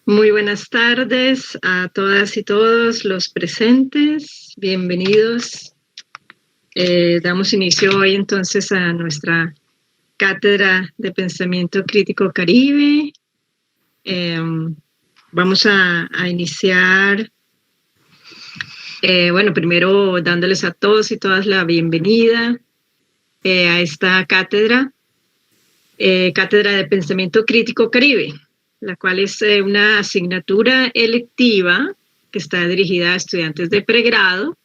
Muy buenas tardes a todas y todos los presentes. Bienvenidos. Damos inicio hoy entonces a nuestra cátedra de Pensamiento Crítico Caribe. Vamos a iniciar, primero dándoles a todos y todas la bienvenida a esta cátedra de Pensamiento Crítico Caribe, la cual es una asignatura electiva que está dirigida a estudiantes de pregrado.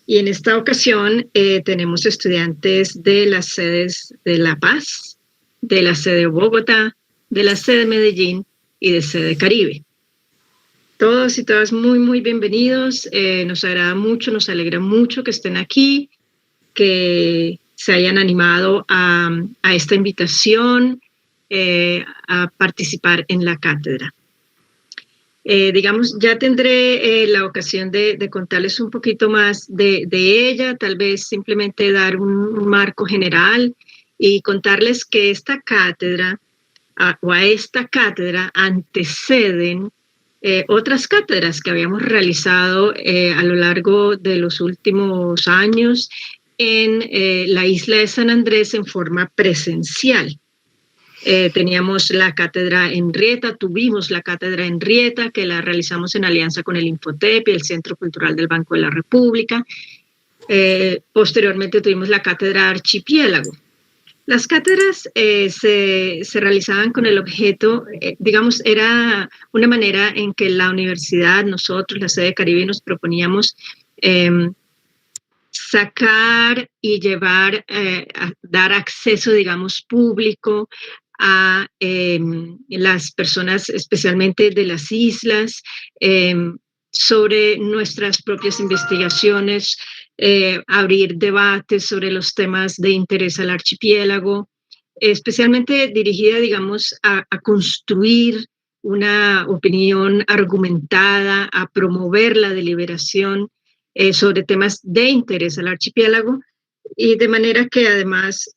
Y en esta ocasión tenemos estudiantes de las sedes de La Paz, de la sede de Bogotá, de la sede de Medellín y de sede Caribe. Todos y todas muy bienvenidos. Nos agrada mucho, nos alegra mucho que estén aquí, que se hayan animado a esta invitación a participar en la cátedra. Ya tendré la ocasión de contarles un poquito más de ella, tal vez simplemente dar un marco general y contarles que esta cátedra o a esta cátedra anteceden otras cátedras que habíamos realizado a lo largo de los últimos años en la isla de San Andrés en forma presencial. Teníamos la cátedra en Rieta, tuvimos la cátedra en Rieta, que la realizamos en alianza con el Infotep y el Centro Cultural del Banco de la República. Posteriormente tuvimos la cátedra Archipiélago. Las cátedras se realizaban con el objeto, era una manera en que la universidad, nosotros, la sede Caribe, nos proponíamos sacar y llevar, a dar acceso, público a las personas, especialmente de las islas, sobre nuestras propias investigaciones, abrir debates sobre los temas de interés al archipiélago, especialmente dirigida, a construir una opinión argumentada, a promover la deliberación sobre temas de interés al archipiélago, y de manera que además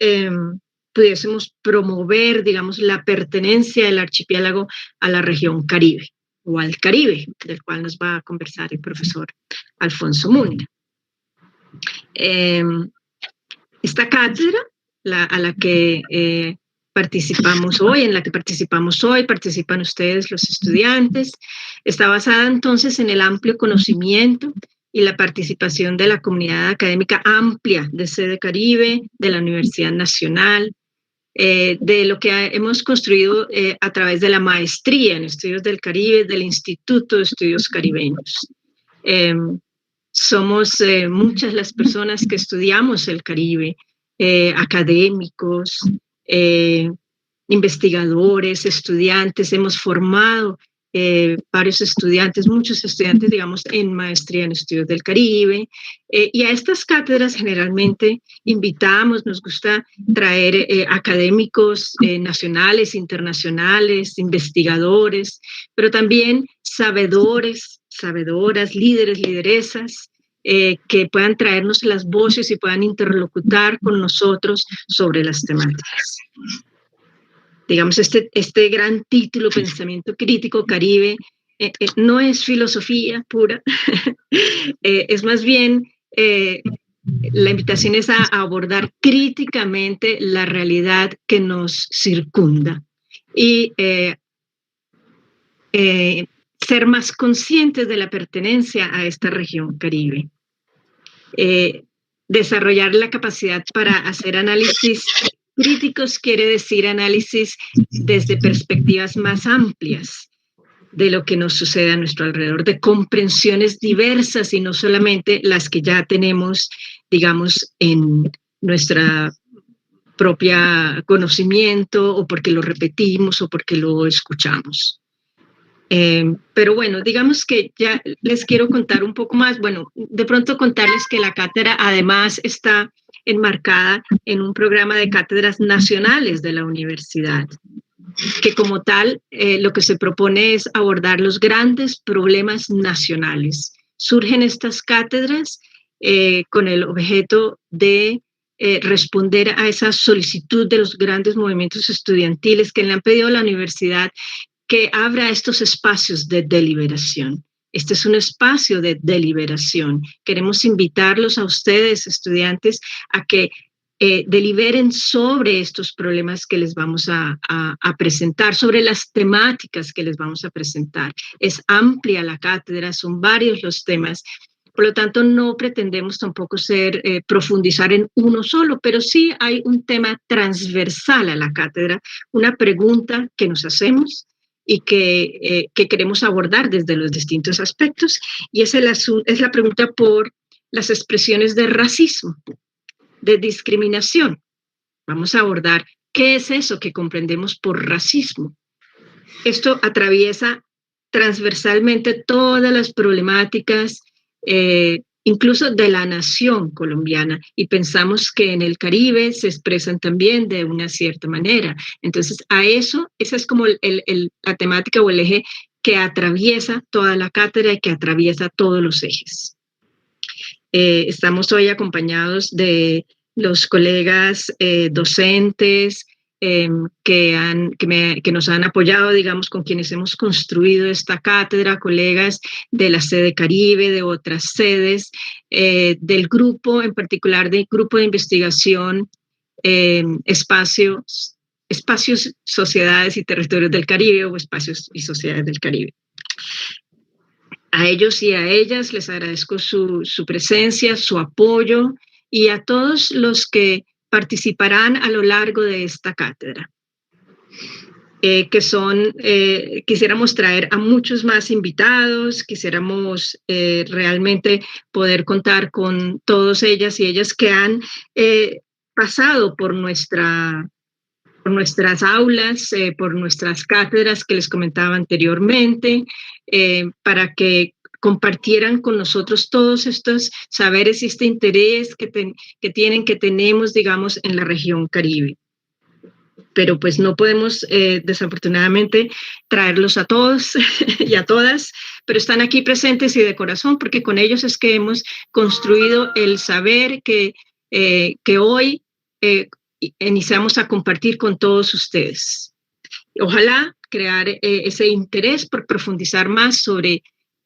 pudiésemos promover, la pertenencia del archipiélago a la región Caribe o al Caribe, del cual nos va a conversar el profesor Alfonso Múnera. Esta cátedra, a la que participamos hoy, en la que participamos hoy, participan ustedes, los estudiantes, está basada entonces en el amplio conocimiento y la participación de la comunidad académica amplia de sede Caribe, de la Universidad Nacional, de lo que hemos construido a través de la maestría en estudios del Caribe, del Instituto de Estudios Caribeños. Somos muchas las personas que estudiamos el Caribe, académicos, investigadores, estudiantes, hemos formado varios estudiantes, muchos estudiantes, en maestría en estudios del Caribe, y a estas cátedras generalmente invitamos, nos gusta traer académicos nacionales, internacionales, investigadores, pero también sabedores, sabedoras, líderes, lideresas, que puedan traernos las voces y puedan interlocutar con nosotros sobre las temáticas. Este gran título, Pensamiento Crítico Caribe, no es filosofía pura, es más bien, la invitación es a abordar críticamente la realidad que nos circunda y ser más conscientes de la pertenencia a esta región Caribe. Desarrollar la capacidad para hacer análisis críticos quiere decir análisis desde perspectivas más amplias de lo que nos sucede a nuestro alrededor, de comprensiones diversas y no solamente las que ya tenemos, en nuestra propia conocimiento o porque lo repetimos o porque lo escuchamos. Pero bueno, que ya les quiero contar un poco más. Bueno, de pronto contarles que la cátedra además está enmarcada en un programa de cátedras nacionales de la universidad, que como tal lo que se propone es abordar los grandes problemas nacionales. Surgen estas cátedras con el objeto de responder a esa solicitud de los grandes movimientos estudiantiles que le han pedido a la universidad que abra estos espacios de deliberación. Este es un espacio de deliberación. Queremos invitarlos a ustedes, estudiantes, a que deliberen sobre estos problemas que les vamos a presentar, sobre las temáticas que les vamos a presentar. Es amplia la cátedra, son varios los temas. Por lo tanto, no pretendemos tampoco profundizar en uno solo, pero sí hay un tema transversal a la cátedra, una pregunta que nos hacemos y que queremos abordar desde los distintos aspectos, y es la pregunta por las expresiones de racismo, de discriminación. Vamos a abordar qué es eso que comprendemos por racismo. Esto atraviesa transversalmente todas las problemáticas, incluso de la nación colombiana, y pensamos que en el Caribe se expresan también de una cierta manera. Entonces, esa es como la temática o el eje que atraviesa toda la cátedra y que atraviesa todos los ejes. Estamos hoy acompañados de los colegas docentes que nos han apoyado, digamos, con quienes hemos construido esta cátedra, colegas de la sede Caribe, de otras sedes, del grupo, en particular del grupo de investigación espacios, sociedades y territorios del Caribe, o espacios y sociedades del Caribe. A ellos y a ellas les agradezco su presencia, su apoyo, y a todos los que participarán a lo largo de esta cátedra, quisiéramos traer a muchos más invitados, quisiéramos realmente poder contar con todas ellas y ellas que han pasado por nuestras aulas, por nuestras cátedras que les comentaba anteriormente, para que compartieran con nosotros todos estos saberes y este interés que tenemos, digamos, en la región Caribe. Pero pues no podemos, desafortunadamente, traerlos a todos y a todas, pero están aquí presentes y de corazón, porque con ellos es que hemos construido el saber que hoy iniciamos a compartir con todos ustedes. Ojalá crear ese interés por profundizar más sobre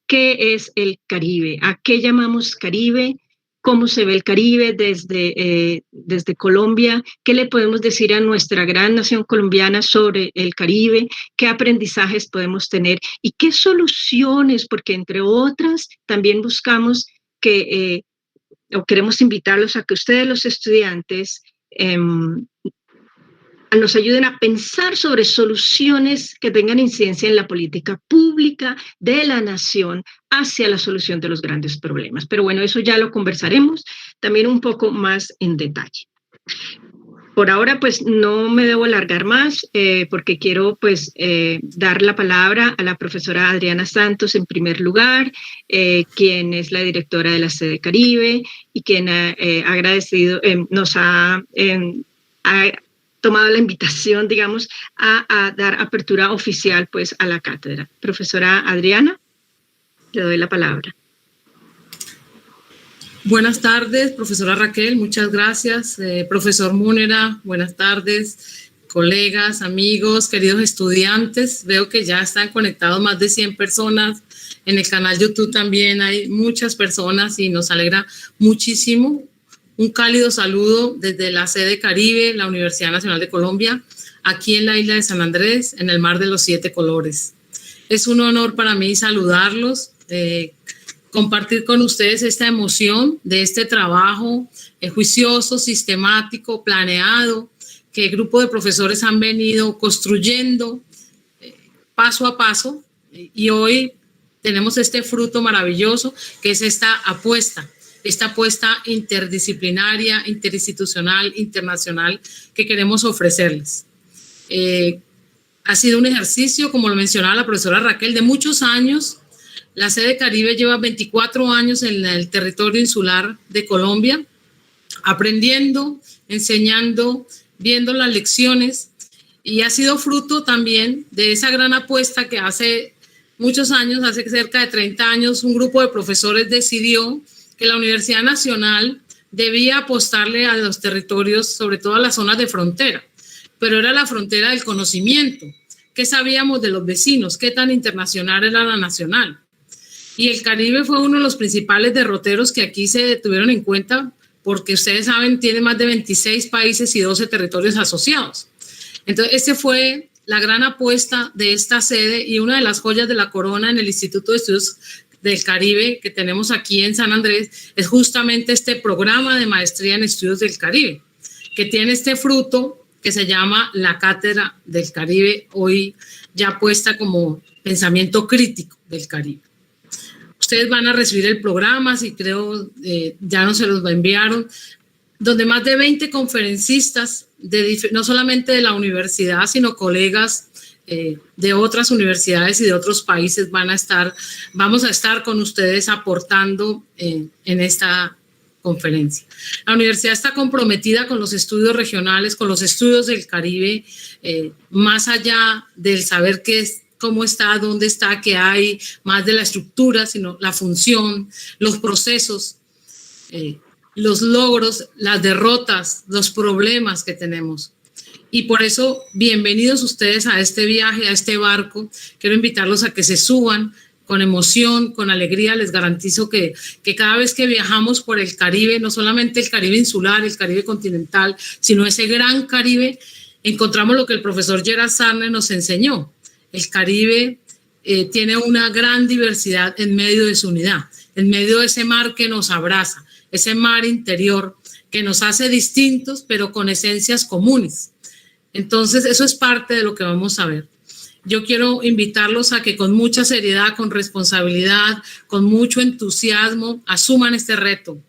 qué es el Caribe, a qué llamamos Caribe, cómo se ve el Caribe desde Colombia, qué le podemos decir a nuestra gran nación colombiana sobre el Caribe, qué aprendizajes podemos tener y qué soluciones, porque entre otras también buscamos o queremos invitarlos a que ustedes, los estudiantes, nos ayuden a pensar sobre soluciones que tengan incidencia en la política pública de la nación hacia la solución de los grandes problemas. Pero bueno, eso ya lo conversaremos también un poco más en detalle. Por ahora, pues no me debo alargar más porque quiero pues dar la palabra a la profesora Adriana Santos en primer lugar, quien es la directora de la sede Caribe y quien nos ha tomado la invitación, digamos, a dar apertura oficial pues a la cátedra. Profesora Adriana, le doy la palabra. Buenas tardes, profesora Raquel, muchas gracias. Profesor Múnera, buenas tardes. Colegas, amigos, queridos estudiantes, veo que ya están conectados más de 100 personas. En el canal YouTube también hay muchas personas y nos alegra muchísimo. Un cálido saludo desde la sede Caribe, la Universidad Nacional de Colombia, aquí en la isla de San Andrés, en el Mar de los Siete Colores. Es un honor para mí saludarlos, compartir con ustedes esta emoción de este trabajo juicioso, sistemático, planeado, que el grupo de profesores han venido construyendo paso a paso, y hoy tenemos este fruto maravilloso que es esta apuesta interdisciplinaria, interinstitucional, internacional que queremos ofrecerles. Ha sido un ejercicio, como lo mencionaba la profesora Raquel, de muchos años. La sede Caribe lleva 24 años en el territorio insular de Colombia, aprendiendo, enseñando, viendo las lecciones, y ha sido fruto también de esa gran apuesta que hace muchos años, hace cerca de 30 años, un grupo de profesores decidió que la Universidad Nacional debía apostarle a los territorios, sobre todo a las zonas de frontera, pero era la frontera del conocimiento, qué sabíamos de los vecinos, qué tan internacional era la nacional. Y el Caribe fue uno de los principales derroteros que aquí se tuvieron en cuenta, porque ustedes saben, tiene más de 26 países y 12 territorios asociados. Entonces, esta fue la gran apuesta de esta sede y una de las joyas de la corona en el Instituto de Estudios del Caribe que tenemos aquí en San Andrés, es justamente este programa de maestría en estudios del Caribe, que tiene este fruto que se llama la Cátedra del Caribe, hoy ya puesta como pensamiento crítico del Caribe. Ustedes van a recibir el programa, si creo ya no se los enviaron, donde más de 20 conferencistas, no solamente de la universidad, sino colegas de otras universidades y de otros países vamos a estar con ustedes aportando en esta conferencia. La universidad está comprometida con los estudios regionales, con los estudios del Caribe, más allá del saber qué es, cómo está, dónde está, qué hay, más de la estructura, sino la función, los procesos, los logros, las derrotas, los problemas que tenemos. Y por eso, bienvenidos ustedes a este viaje, a este barco. Quiero invitarlos a que se suban con emoción, con alegría. Les garantizo que cada vez que viajamos por el Caribe, no solamente el Caribe insular, el Caribe continental, sino ese gran Caribe, encontramos lo que el profesor Gerard Sarne nos enseñó. El Caribe tiene una gran diversidad en medio de su unidad, en medio de ese mar que nos abraza, ese mar interior que nos hace distintos, pero con esencias comunes. Entonces, eso es parte de lo que vamos a ver. Yo quiero invitarlos a que con mucha seriedad, con responsabilidad, con mucho entusiasmo, asuman este reto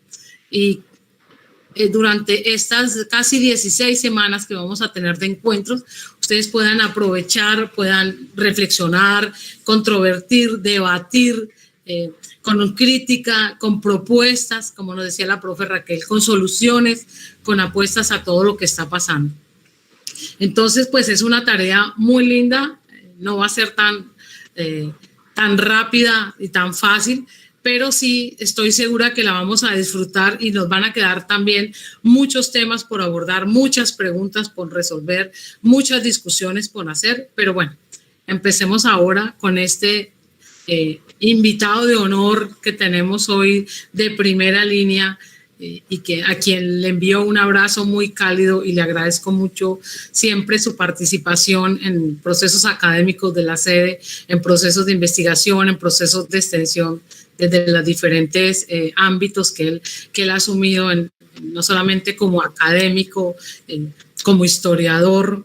y durante estas casi 16 semanas que vamos a tener de encuentros, ustedes puedan aprovechar, puedan reflexionar, controvertir, debatir, con crítica, con propuestas, como nos decía la profe Raquel, con soluciones, con apuestas a todo lo que está pasando. Entonces, pues es una tarea muy linda, no va a ser tan rápida y tan fácil, pero sí estoy segura que la vamos a disfrutar y nos van a quedar también muchos temas por abordar, muchas preguntas por resolver, muchas discusiones por hacer, pero bueno, empecemos ahora con este invitado de honor que tenemos hoy de primera línea y que a quien le envío un abrazo muy cálido y le agradezco mucho siempre su participación en procesos académicos de la sede, en procesos de investigación, en procesos de extensión, desde los diferentes ámbitos que él ha asumido, no solamente como académico, como historiador,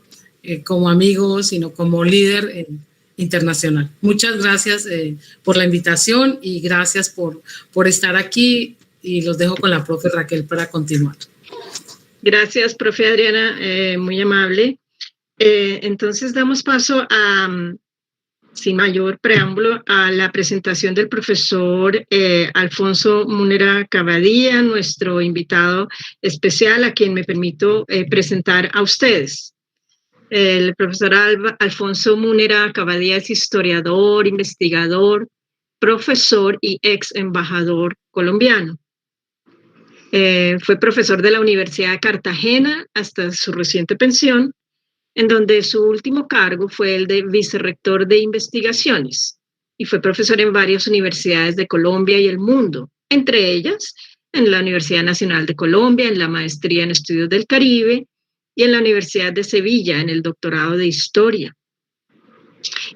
como amigo, sino como líder internacional. Muchas gracias por la invitación y gracias por estar aquí, y los dejo con la profe Raquel para continuar. Gracias, profe Adriana, muy amable. Entonces damos paso a, sin mayor preámbulo, a la presentación del profesor Alfonso Múnera Cavadía, nuestro invitado especial, a quien me permito presentar a ustedes. El profesor Alfonso Múnera Cavadía es historiador, investigador, profesor y ex embajador colombiano. Fue profesor de la Universidad de Cartagena hasta su reciente pensión, en donde su último cargo fue el de vicerrector de investigaciones, y fue profesor en varias universidades de Colombia y el mundo, entre ellas en la Universidad Nacional de Colombia, en la maestría en estudios del Caribe, y en la Universidad de Sevilla, en el doctorado de historia.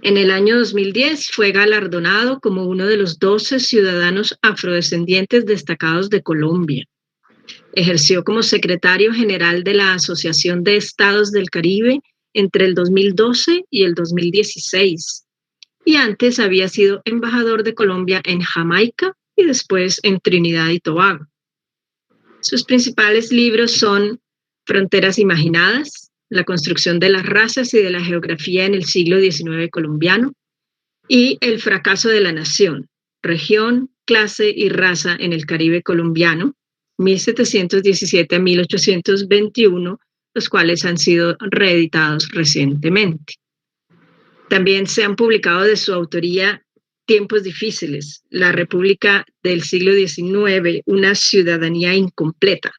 En el año 2010 fue galardonado como uno de los 12 ciudadanos afrodescendientes destacados de Colombia. Ejerció como secretario general de la Asociación de Estados del Caribe entre el 2012 y el 2016. Y antes había sido embajador de Colombia en Jamaica y después en Trinidad y Tobago. Sus principales libros son Fronteras Imaginadas, La construcción de las razas y de la geografía en el siglo XIX colombiano, y El fracaso de la nación, región, clase y raza en el Caribe colombiano, 1717 a 1821, los cuales han sido reeditados recientemente. También se han publicado de su autoría Tiempos difíciles, La República del siglo XIX, una ciudadanía incompleta.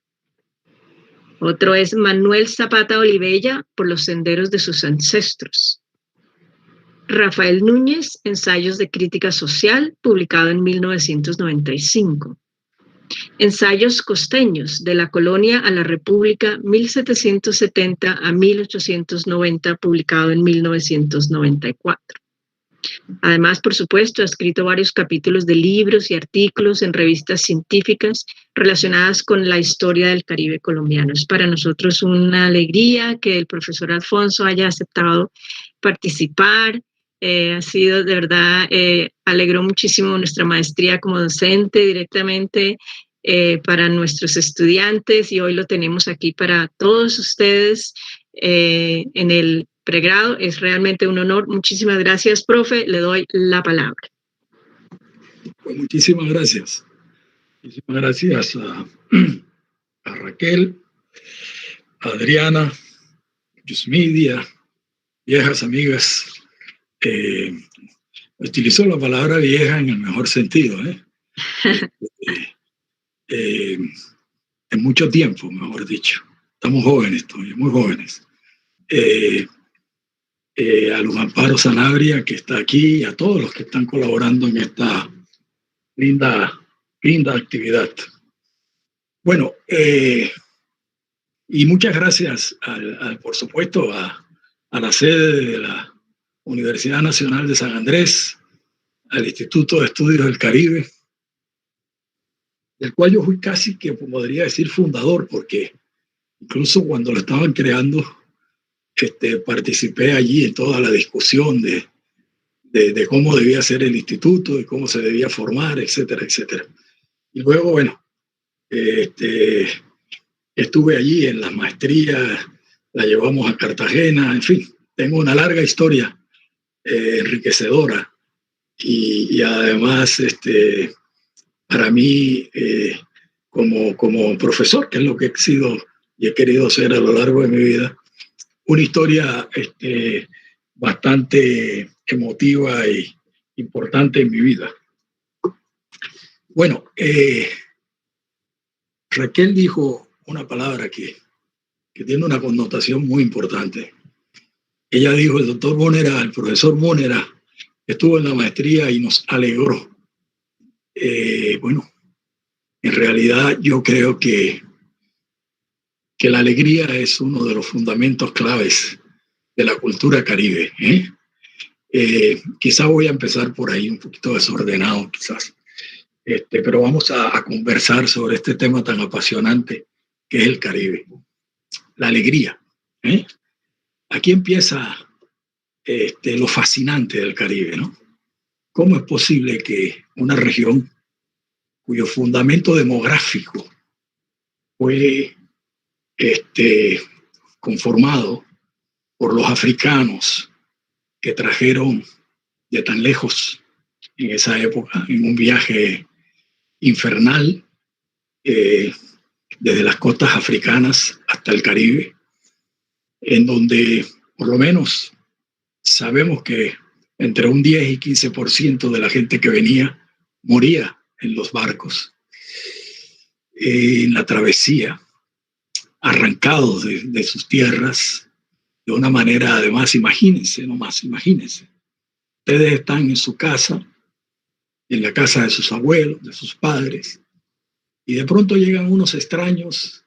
Otro es Manuel Zapata Olivella, Por los senderos de sus ancestros. Rafael Núñez, Ensayos de Crítica Social, publicado en 1995. Ensayos costeños, de la colonia a la república, 1770 a 1890, publicado en 1994. Además, por supuesto, ha escrito varios capítulos de libros y artículos en revistas científicas relacionadas con la historia del Caribe colombiano. Es para nosotros una alegría que el profesor Alfonso haya aceptado participar. Ha sido de verdad, alegró muchísimo nuestra maestría como docente directamente para nuestros estudiantes, y hoy lo tenemos aquí para todos ustedes en el pregrado. Es realmente un honor. Muchísimas gracias, profe. Le doy la palabra. Pues muchísimas gracias. Muchísimas gracias a Raquel, a Adriana, Yusmidia, viejas amigas. Utilizó la palabra vieja en el mejor sentido, en mucho tiempo, mejor dicho. Estamos jóvenes todavía, muy jóvenes. A Luz Amparo Sanabria, que está aquí, y a todos los que están colaborando en esta linda actividad. Bueno, y muchas gracias, por supuesto, a la sede de la Universidad Nacional de San Andrés, al Instituto de Estudios del Caribe, del cual yo fui casi que podría decir fundador, porque incluso cuando lo estaban creando, participé allí en toda la discusión de cómo debía ser el instituto, de cómo se debía formar, etcétera, etcétera. Y luego, bueno, estuve allí en las maestrías, la llevamos a Cartagena, en fin, tengo una larga historia enriquecedora y además, para mí, como profesor, que es lo que he sido y he querido ser a lo largo de mi vida, una historia bastante emotiva y importante en mi vida. Bueno, Raquel dijo una palabra que tiene una connotación muy importante. Ella dijo, el profesor Múnera, estuvo en la maestría y nos alegró. Bueno, en realidad yo creo que la alegría es uno de los fundamentos claves de la cultura caribe. Quizá voy a empezar por ahí un poquito desordenado, quizás, pero vamos a conversar sobre este tema tan apasionante que es el Caribe. La alegría. Aquí empieza lo fascinante del Caribe, ¿no? ¿Cómo es posible que una región cuyo fundamento demográfico fue conformado por los africanos que trajeron de tan lejos en esa época, en un viaje infernal, desde las costas africanas hasta el Caribe, en donde por lo menos sabemos que entre un 10 y 15% de la gente que venía moría en los barcos, en la travesía, arrancados de sus tierras, de una manera, además, imagínense. Ustedes están en su casa, en la casa de sus abuelos, de sus padres, y de pronto llegan unos extraños,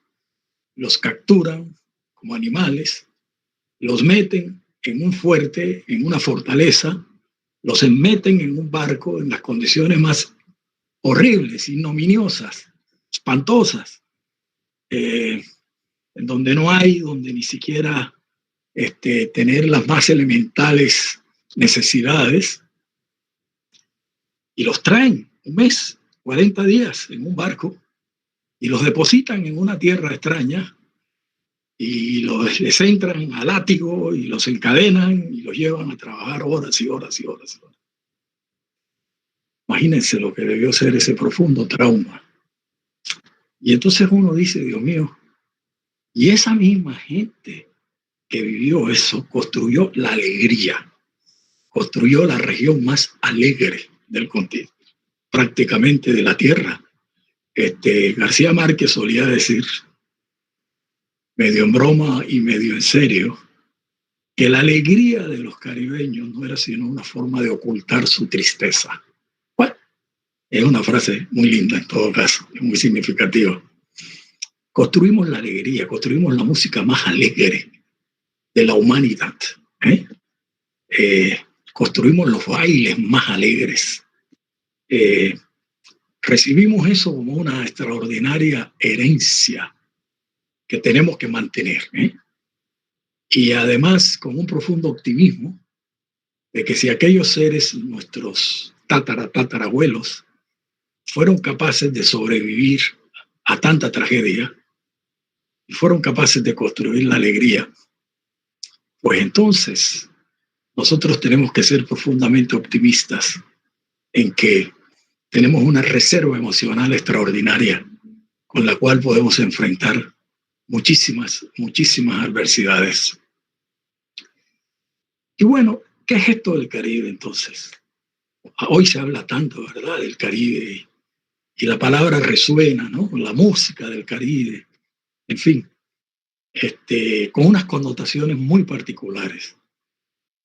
los capturan como animales, los meten en un fuerte, en una fortaleza, los meten en un barco en las condiciones más horribles, ignominiosas, espantosas, en donde donde ni siquiera tener las más elementales necesidades, y los traen un mes, 40 días en un barco, y los depositan en una tierra extraña, y les entran a látigo y los encadenan y los llevan a trabajar horas y horas y horas y horas. Imagínense lo que debió ser ese profundo trauma. Y entonces uno dice, Dios mío, y esa misma gente que vivió eso construyó la alegría, construyó la región más alegre del continente, prácticamente de la tierra. García Márquez solía decir, medio en broma y medio en serio, que la alegría de los caribeños no era sino una forma de ocultar su tristeza. Bueno, es una frase muy linda en todo caso, es muy significativa. Construimos la alegría, construimos la música más alegre de la humanidad. Construimos los bailes más alegres. Recibimos eso como una extraordinaria herencia que tenemos que mantener. Y además con un profundo optimismo de que si aquellos seres, nuestros tatarabuelos, fueron capaces de sobrevivir a tanta tragedia y fueron capaces de construir la alegría, pues entonces nosotros tenemos que ser profundamente optimistas en que tenemos una reserva emocional extraordinaria con la cual podemos enfrentar muchísimas adversidades. Y bueno, ¿qué es esto del Caribe entonces? Hoy se habla tanto, ¿verdad?, del Caribe, y la palabra resuena, ¿no?, la música del Caribe, en fin, con unas connotaciones muy particulares.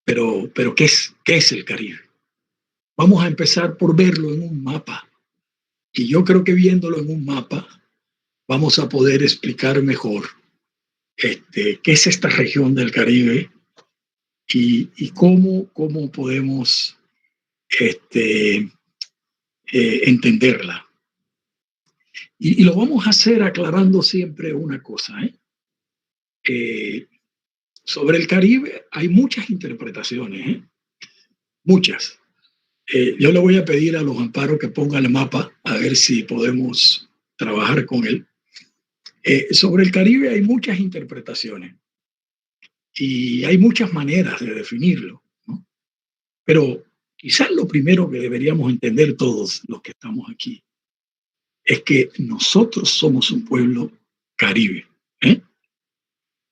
Pero ¿qué es el Caribe? Vamos a empezar por verlo en un mapa. Y yo creo que viéndolo en un mapa vamos a poder explicar mejor qué es esta región del Caribe y cómo podemos entenderla. Y lo vamos a hacer aclarando siempre una cosa. Sobre el Caribe hay muchas interpretaciones, muchas. Yo le voy a pedir a los Amparo que pongan el mapa a ver si podemos trabajar con él. Sobre el Caribe hay muchas interpretaciones y hay muchas maneras de definirlo, ¿no? Pero quizás lo primero que deberíamos entender todos los que estamos aquí es que nosotros somos un pueblo caribe.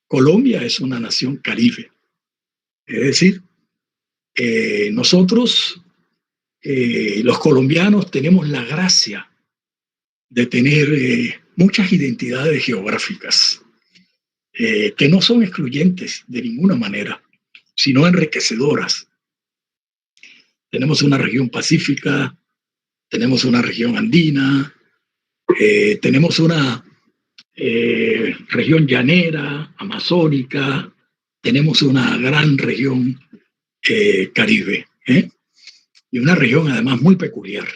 Colombia es una nación caribe. Es decir, nosotros, los colombianos, tenemos la gracia de tener muchas identidades geográficas que no son excluyentes de ninguna manera, sino enriquecedoras. Tenemos una región pacífica, tenemos una región andina, tenemos una región llanera, amazónica, tenemos una gran región caribe, y una región además muy peculiar,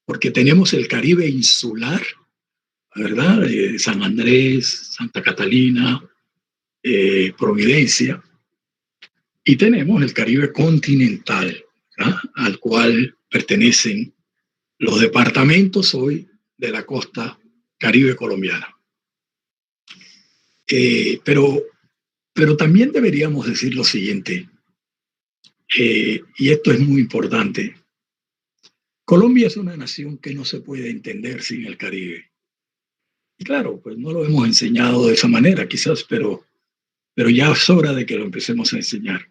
porque tenemos el Caribe insular, ¿verdad? San Andrés, Santa Catalina, Providencia, y tenemos el Caribe continental, ¿verdad?, al cual pertenecen los departamentos hoy de la costa caribe colombiana. Pero también deberíamos decir lo siguiente, y esto es muy importante. Colombia es una nación que no se puede entender sin el Caribe. Y claro, pues no lo hemos enseñado de esa manera quizás, pero ya es hora de que lo empecemos a enseñar.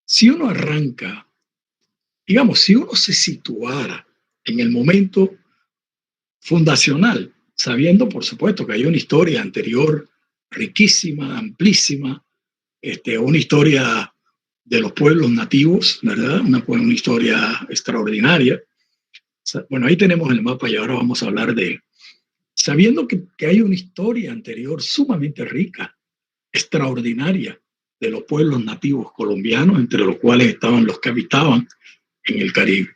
Si uno arranca, digamos, si uno se situara en el momento fundacional, sabiendo por supuesto que hay una historia anterior riquísima, amplísima, una historia de los pueblos nativos, ¿verdad? Una historia extraordinaria. Bueno, ahí tenemos el mapa y ahora vamos a hablar de él. Sabiendo que hay una historia anterior sumamente rica, extraordinaria, de los pueblos nativos colombianos, entre los cuales estaban los que habitaban en el Caribe.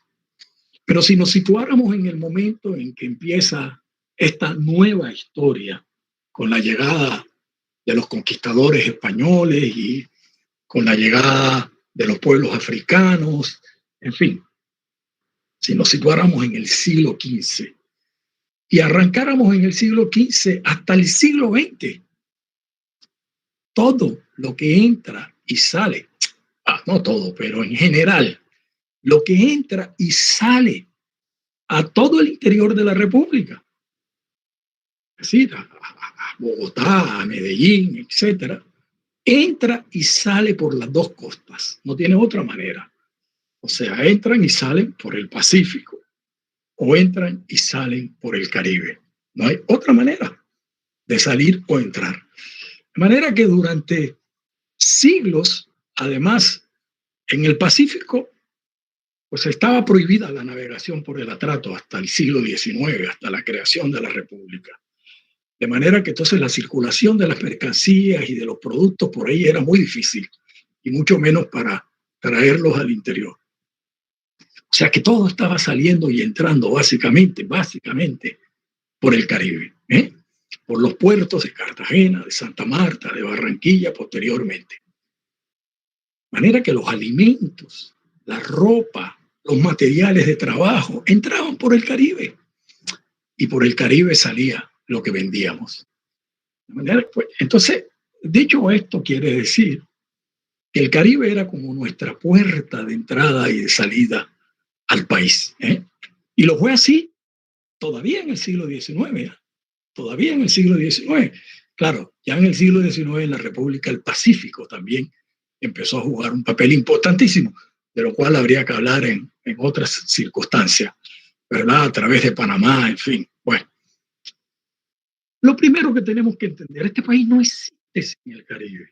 Pero si nos situáramos en el momento en que empieza esta nueva historia, con la llegada de los conquistadores españoles y con la llegada de los pueblos africanos, en fin, si nos situáramos en el siglo XV y arrancáramos en el siglo XV hasta el siglo XX, todo lo que entra y sale, no todo, pero en general, lo que entra y sale a todo el interior de la República, es decir, a Bogotá, a Medellín, etcétera, entra y sale por las dos costas, no tiene otra manera. O sea, entran y salen por el Pacífico o entran y salen por el Caribe. No hay otra manera de salir o entrar. De manera que durante siglos, además, en el Pacífico, pues estaba prohibida la navegación por el atrato hasta el siglo XIX, hasta la creación de la República. De manera que entonces la circulación de las mercancías y de los productos por ahí era muy difícil, y mucho menos para traerlos al interior. O sea que todo estaba saliendo y entrando básicamente por el Caribe, por los puertos de Cartagena, de Santa Marta, de Barranquilla posteriormente. De manera que los alimentos, la ropa, los materiales de trabajo entraban por el Caribe, y por el Caribe salía lo que vendíamos. De manera, pues, entonces, dicho esto, quiere decir que el Caribe era como nuestra puerta de entrada y de salida al país. Y lo fue así todavía en el siglo XIX. Todavía en el siglo XIX. Claro, ya en el siglo XIX en la República del Pacífico también empezó a jugar un papel importantísimo, de lo cual habría que hablar en otras circunstancias, ¿verdad? A través de Panamá, en fin. Bueno, lo primero que tenemos que entender, este país no existe sin el Caribe.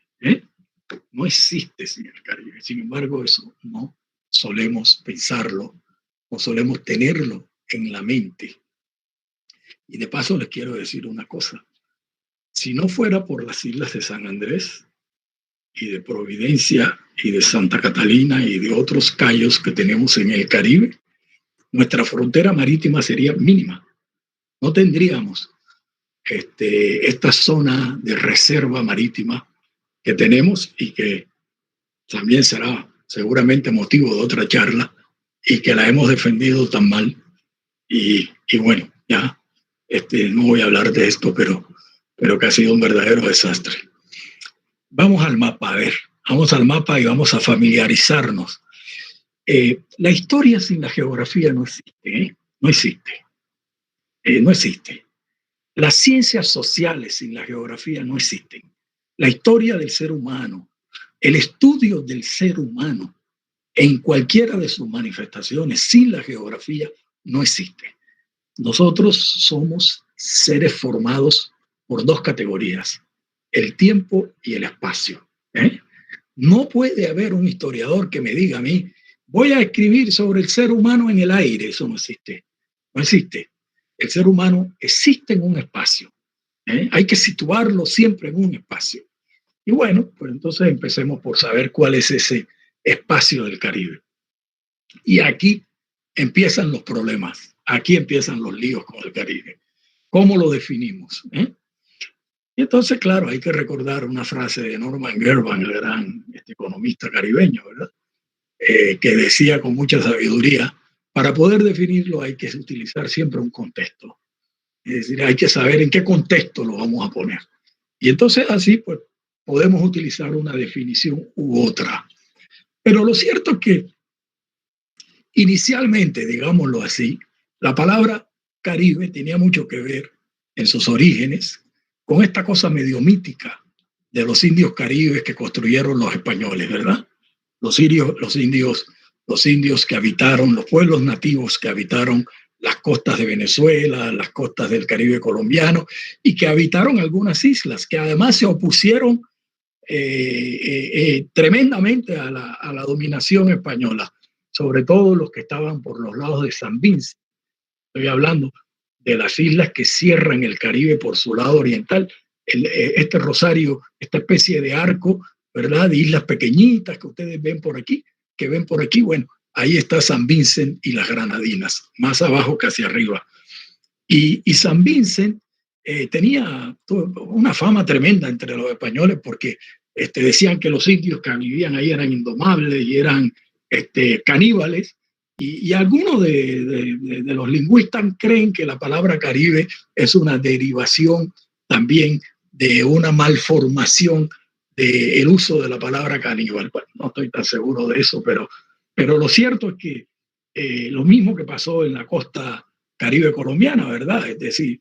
No existe sin el Caribe. Sin embargo, eso no solemos pensarlo, no solemos tenerlo en la mente. Y de paso les quiero decir una cosa. Si no fuera por las islas de San Andrés y de Providencia y de Santa Catalina y de otros cayos que tenemos en el Caribe, nuestra frontera marítima sería mínima. No tendríamos esta zona de reserva marítima que tenemos, y que también será seguramente motivo de otra charla, y que la hemos defendido tan mal. Y bueno, ya no voy a hablar de esto, pero que ha sido un verdadero desastre. Vamos al mapa, a ver, vamos al mapa y vamos a familiarizarnos. La historia sin la geografía no existe, no existe. No existe. Las ciencias sociales sin la geografía no existen. La historia del ser humano, el estudio del ser humano en cualquiera de sus manifestaciones sin la geografía no existe. Nosotros somos seres formados por dos categorías, el tiempo y el espacio. No puede haber un historiador que me diga a mí, voy a escribir sobre el ser humano en el aire. Eso no existe. No existe. El ser humano existe en un espacio. Hay que situarlo siempre en un espacio. Y bueno, pues entonces empecemos por saber cuál es ese espacio del Caribe. Y aquí empiezan los problemas. Aquí empiezan los líos con el Caribe. ¿Cómo lo definimos? Y entonces, claro, hay que recordar una frase de Norman Gerban, el gran economista caribeño, ¿verdad? Que decía con mucha sabiduría, para poder definirlo hay que utilizar siempre un contexto. Es decir, hay que saber en qué contexto lo vamos a poner. Y entonces así, pues, podemos utilizar una definición u otra. Pero lo cierto es que inicialmente, digámoslo así, la palabra Caribe tenía mucho que ver en sus orígenes con esta cosa medio mítica de los indios caribes que construyeron los españoles, ¿verdad? Los indios que habitaron, los pueblos nativos que habitaron las costas de Venezuela, las costas del Caribe colombiano, y que habitaron algunas islas, que además se opusieron tremendamente a la dominación española, sobre todo los que estaban por los lados de San Vincent. Estoy hablando de las islas que cierran el Caribe por su lado oriental, este rosario, esta especie de arco, ¿verdad? De islas pequeñitas que ustedes ven por aquí, bueno, ahí está San Vincent y las Granadinas, más abajo que hacia arriba. Y San Vincent tenía una fama tremenda entre los españoles, porque decían que los indios que vivían ahí eran indomables y eran caníbales, y algunos de los lingüistas creen que la palabra Caribe es una derivación también de una malformación del uso de la palabra caníbal. Bueno, no estoy tan seguro de eso, pero lo cierto es que lo mismo que pasó en la costa Caribe colombiana, ¿verdad? Es decir,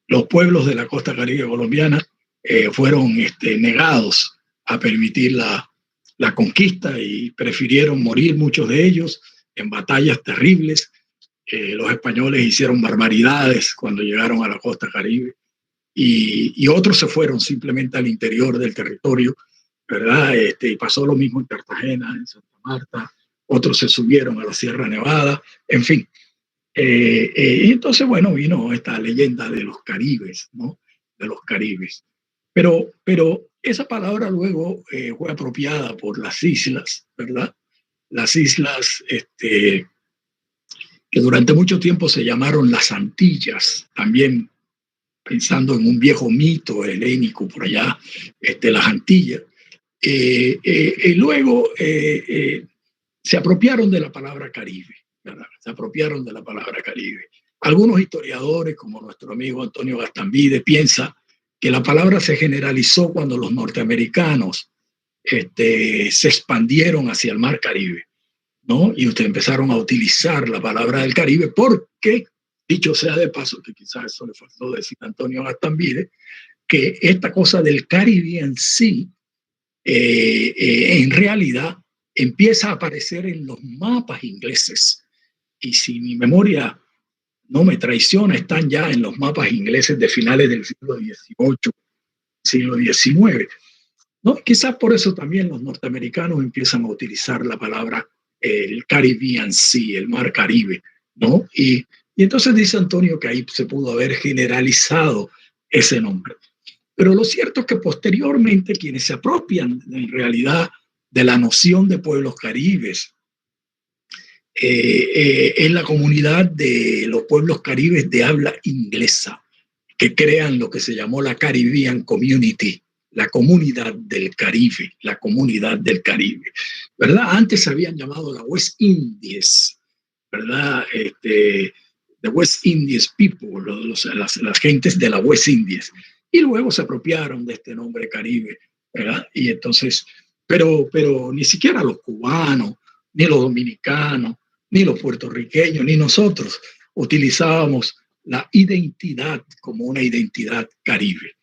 los pueblos de la costa Caribe colombiana fueron negados a permitir la conquista, y prefirieron morir muchos de ellos en batallas terribles. Los españoles hicieron barbaridades cuando llegaron a la costa Caribe, y otros se fueron simplemente al interior del territorio ¿verdad? Y pasó lo mismo en Cartagena, en Santa Marta, otros se subieron a la Sierra Nevada, en fin. Y entonces, bueno, vino esta leyenda de los caribes, ¿no? De los caribes. Pero esa palabra luego fue apropiada por las islas, ¿verdad? Las islas que durante mucho tiempo se llamaron las Antillas, también pensando en un viejo mito helénico por allá, las Antillas. Y luego se apropiaron de la palabra Caribe, ¿verdad? Se apropiaron de la palabra Caribe. Algunos historiadores, como nuestro amigo Antonio Gastambide, piensa que la palabra se generalizó cuando los norteamericanos se expandieron hacia el mar Caribe, ¿no? Y ustedes empezaron a utilizar la palabra del Caribe porque, dicho sea de paso, que quizás eso le faltó decir a Antonio Gastambide, que esta cosa del Caribbean Sea en realidad empieza a aparecer en los mapas ingleses. Y si mi memoria no me traiciona, están ya en los mapas ingleses de finales del siglo XVIII, siglo XIX. ¿No? Quizás por eso también los norteamericanos empiezan a utilizar la palabra el Caribbean Sea, el mar Caribe, ¿no? Y entonces dice Antonio que ahí se pudo haber generalizado ese nombre. Pero lo cierto es que posteriormente quienes se apropian en realidad de la noción de pueblos caribes es la comunidad de los pueblos caribes de habla inglesa, que crean lo que se llamó la Caribbean Community, la comunidad del Caribe, ¿verdad? Antes se habían llamado la West Indies, ¿verdad? The West Indies People, las gentes de la West Indies. Y luego se apropiaron de este nombre Caribe, ¿verdad? Y entonces, pero ni siquiera los cubanos, ni los dominicanos, ni los puertorriqueños, ni nosotros utilizábamos la identidad como una identidad caribe.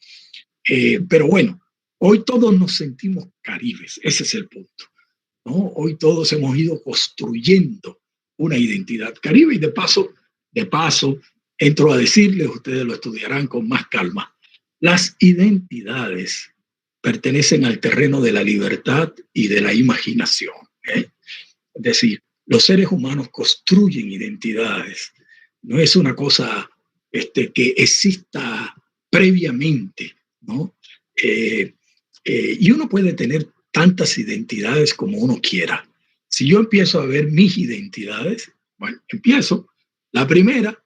Pero bueno, hoy todos nos sentimos caribes, ese es el punto, ¿no? Hoy todos hemos ido construyendo una identidad caribe y de paso, entro a decirles, ustedes lo estudiarán con más calma, las identidades pertenecen al terreno de la libertad y de la imaginación. Es decir, los seres humanos construyen identidades. No es una cosa que exista previamente, ¿no? Y uno puede tener tantas identidades como uno quiera. Si yo empiezo a ver mis identidades, bueno, empiezo. La primera,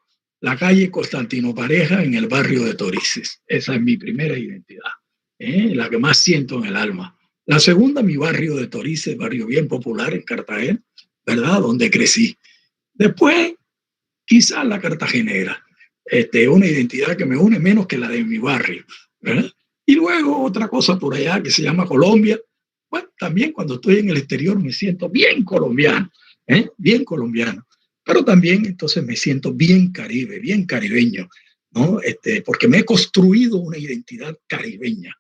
la calle Constantino Pareja en el barrio de Torices. Esa es mi primera identidad, la que más siento en el alma. La segunda, mi barrio de Torices, barrio bien popular en Cartagena, ¿verdad? Donde crecí. Después, quizás la cartagenera, una identidad que me une menos que la de mi barrio, ¿verdad? Y luego otra cosa por allá que se llama Colombia. Bueno, también cuando estoy en el exterior me siento bien colombiano, bien colombiano. Pero también entonces me siento bien caribe, bien caribeño, ¿no? Porque me he construido una identidad caribeña.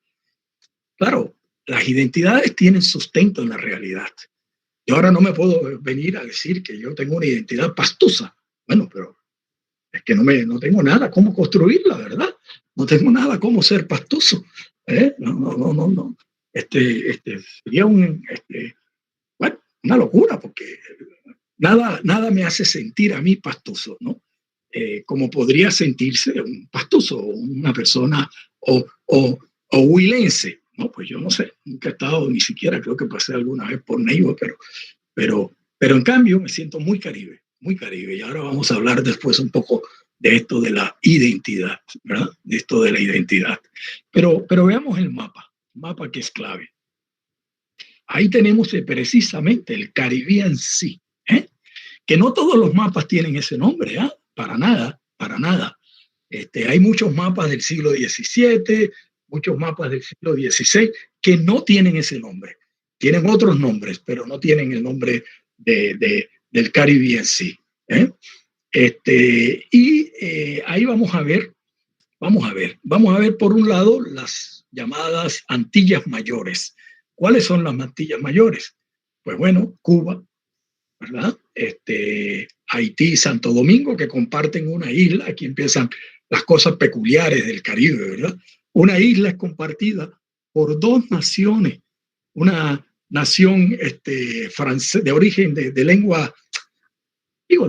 Claro, las identidades tienen sustento en la realidad. Yo ahora no me puedo venir a decir que yo tengo una identidad pastusa. Bueno, pero es que no tengo nada cómo construirla, ¿verdad? No tengo nada cómo ser pastuso. No. Sería bueno, una locura, porque nada me hace sentir a mí pastuso, ¿no? Como podría sentirse un pastuso, una persona o huilense, ¿no? Pues yo no sé, nunca he estado, ni siquiera creo que pasé alguna vez por Neiva, pero en cambio me siento muy caribe, y ahora vamos a hablar después un poco de esto de la identidad, ¿verdad? De esto de la identidad. Pero veamos el mapa que es clave. Ahí tenemos precisamente el Caribbean Sea, que no todos los mapas tienen ese nombre, para nada. Hay muchos mapas del siglo XVII, muchos mapas del siglo XVI que no tienen ese nombre. Tienen otros nombres, pero no tienen el nombre del Caribbean Sea. Ahí vamos a ver por un lado las llamadas Antillas Mayores. ¿Cuáles son las Antillas Mayores? Pues bueno, Cuba, ¿verdad? Haití y Santo Domingo, que comparten una isla. Aquí empiezan las cosas peculiares del Caribe, ¿verdad? Una isla es compartida por dos naciones, una nación de origen de lengua,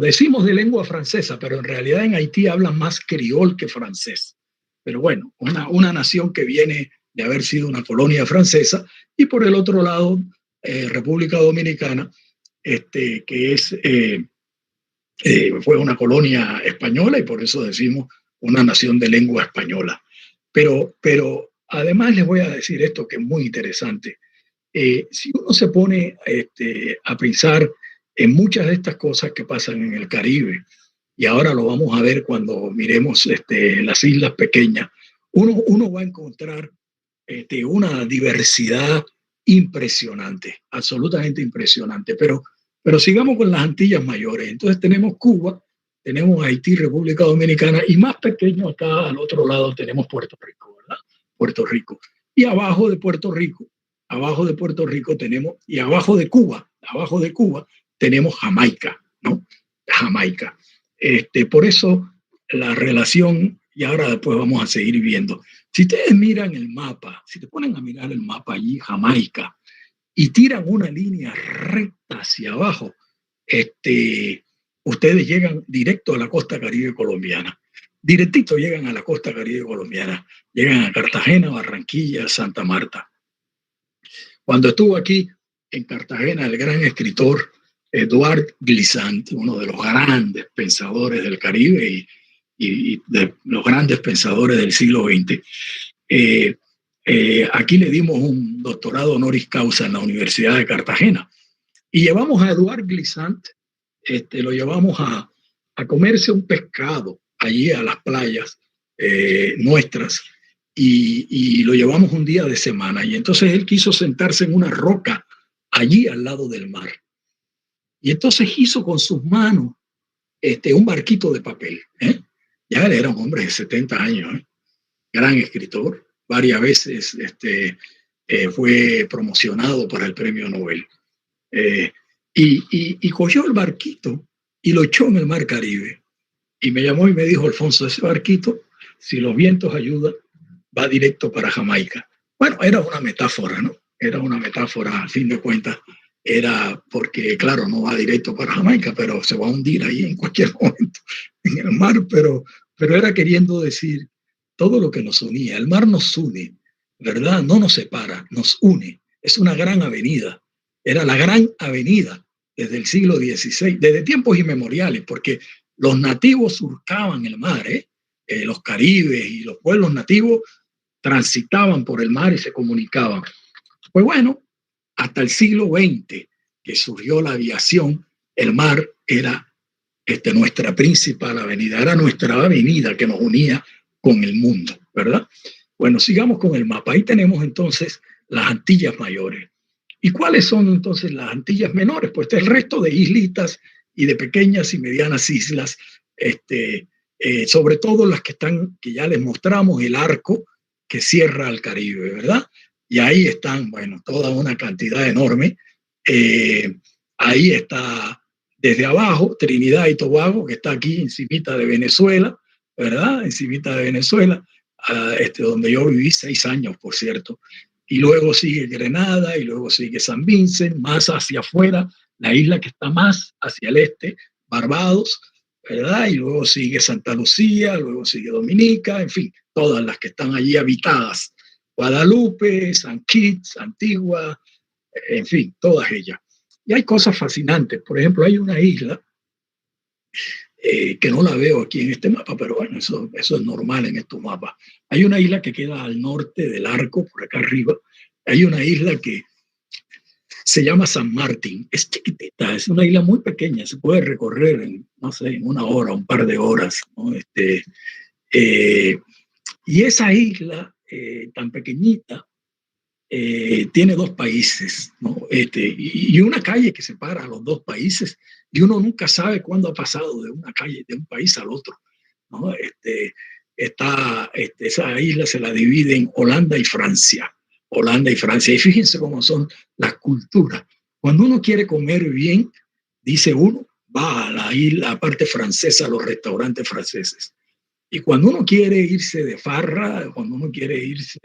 decimos de lengua francesa, pero en realidad en Haití hablan más criol que francés. Pero bueno, una nación que viene de haber sido una colonia francesa, y por el otro lado, República Dominicana, que fue una colonia española, y por eso decimos una nación de lengua española. Pero además les voy a decir esto que es muy interesante. Si uno se pone a pensar en muchas de estas cosas que pasan en el Caribe, y ahora lo vamos a ver cuando miremos las islas pequeñas, uno va a encontrar una diversidad impresionante, absolutamente impresionante. Pero sigamos con las Antillas Mayores. Entonces tenemos Cuba, tenemos Haití, República Dominicana, y más pequeño acá al otro lado tenemos Puerto Rico, ¿verdad? Puerto Rico. Y abajo de Puerto Rico tenemos, y abajo de Cuba tenemos Jamaica, ¿no? Jamaica. Por eso la relación, y ahora después vamos a seguir viendo. Si ustedes miran el mapa, si te ponen a mirar el mapa allí, Jamaica, y tiran una línea recta hacia abajo, ustedes llegan directo a la costa caribe colombiana. Directito llegan a la costa caribe colombiana. Llegan a Cartagena, Barranquilla, Santa Marta. Cuando estuvo aquí en Cartagena el gran escritor Edouard Glissant, uno de los grandes pensadores del Caribe y de los grandes pensadores del siglo XX, aquí le dimos un doctorado honoris causa en la Universidad de Cartagena. Y llevamos a Edouard Glissant, lo llevamos a comerse un pescado allí a las playas nuestras, y lo llevamos un día de semana. Y entonces él quiso sentarse en una roca allí al lado del mar. Y entonces hizo con sus manos un barquito de papel. Ya él era un hombre de 70 años, gran escritor. Varias veces fue promocionado para el premio Nobel. Y cogió el barquito y lo echó en el mar Caribe. Y me llamó y me dijo: Alfonso, ese barquito, si los vientos ayudan, va directo para Jamaica. Bueno, era una metáfora, ¿no? Era una metáfora, a fin de cuentas. Era porque, claro, no va directo para Jamaica, pero se va a hundir ahí en cualquier momento en el mar. Pero era queriendo decir todo lo que nos unía. El mar nos une, ¿verdad? No nos separa, nos une. Es una gran avenida. Era la gran avenida desde el siglo XVI, desde tiempos inmemoriales, porque los nativos surcaban el mar, los caribes y los pueblos nativos transitaban por el mar y se comunicaban. Pues bueno, hasta el siglo XX, que surgió la aviación, el mar era nuestra principal avenida, era nuestra avenida que nos unía con el mundo, ¿verdad? Bueno, sigamos con el mapa. Ahí tenemos entonces las Antillas Mayores. ¿Y cuáles son entonces las Antillas Menores? Pues el resto de islitas y de pequeñas y medianas islas, sobre todo las que ya les mostramos, el arco que cierra al Caribe, ¿verdad? Y ahí están, bueno, toda una cantidad enorme. Ahí está, desde abajo, Trinidad y Tobago, que está aquí encimita de Venezuela, ¿verdad? Encimita de Venezuela, donde yo viví 6 años, por cierto. Y luego sigue Grenada, y luego sigue San Vincent, más hacia afuera, la isla que está más hacia el este, Barbados, ¿verdad? Y luego sigue Santa Lucía, luego sigue Dominica, en fin, todas las que están allí habitadas. Guadalupe, San Kitts, Antigua, en fin, todas ellas. Y hay cosas fascinantes. Por ejemplo, hay una isla que no la veo aquí en este mapa, pero bueno, eso es normal en estos mapas. Hay una isla que queda al norte del arco, por acá arriba. Hay una isla que se llama San Martín. Es chiquitita, es una isla muy pequeña, se puede recorrer en, no sé, en 1 hora, un par de horas, ¿no? Y esa isla tan pequeñita tiene 2 países, ¿no? Y una calle que separa a los 2 países, y uno nunca sabe cuándo ha pasado de una calle, de un país al otro, ¿no? Esa isla se la divide en Holanda y Francia. Holanda y Francia. Y fíjense cómo son las culturas. Cuando uno quiere comer bien, dice uno, va a la isla, parte francesa, a los restaurantes franceses. Y cuando uno quiere irse de farra, cuando uno quiere irse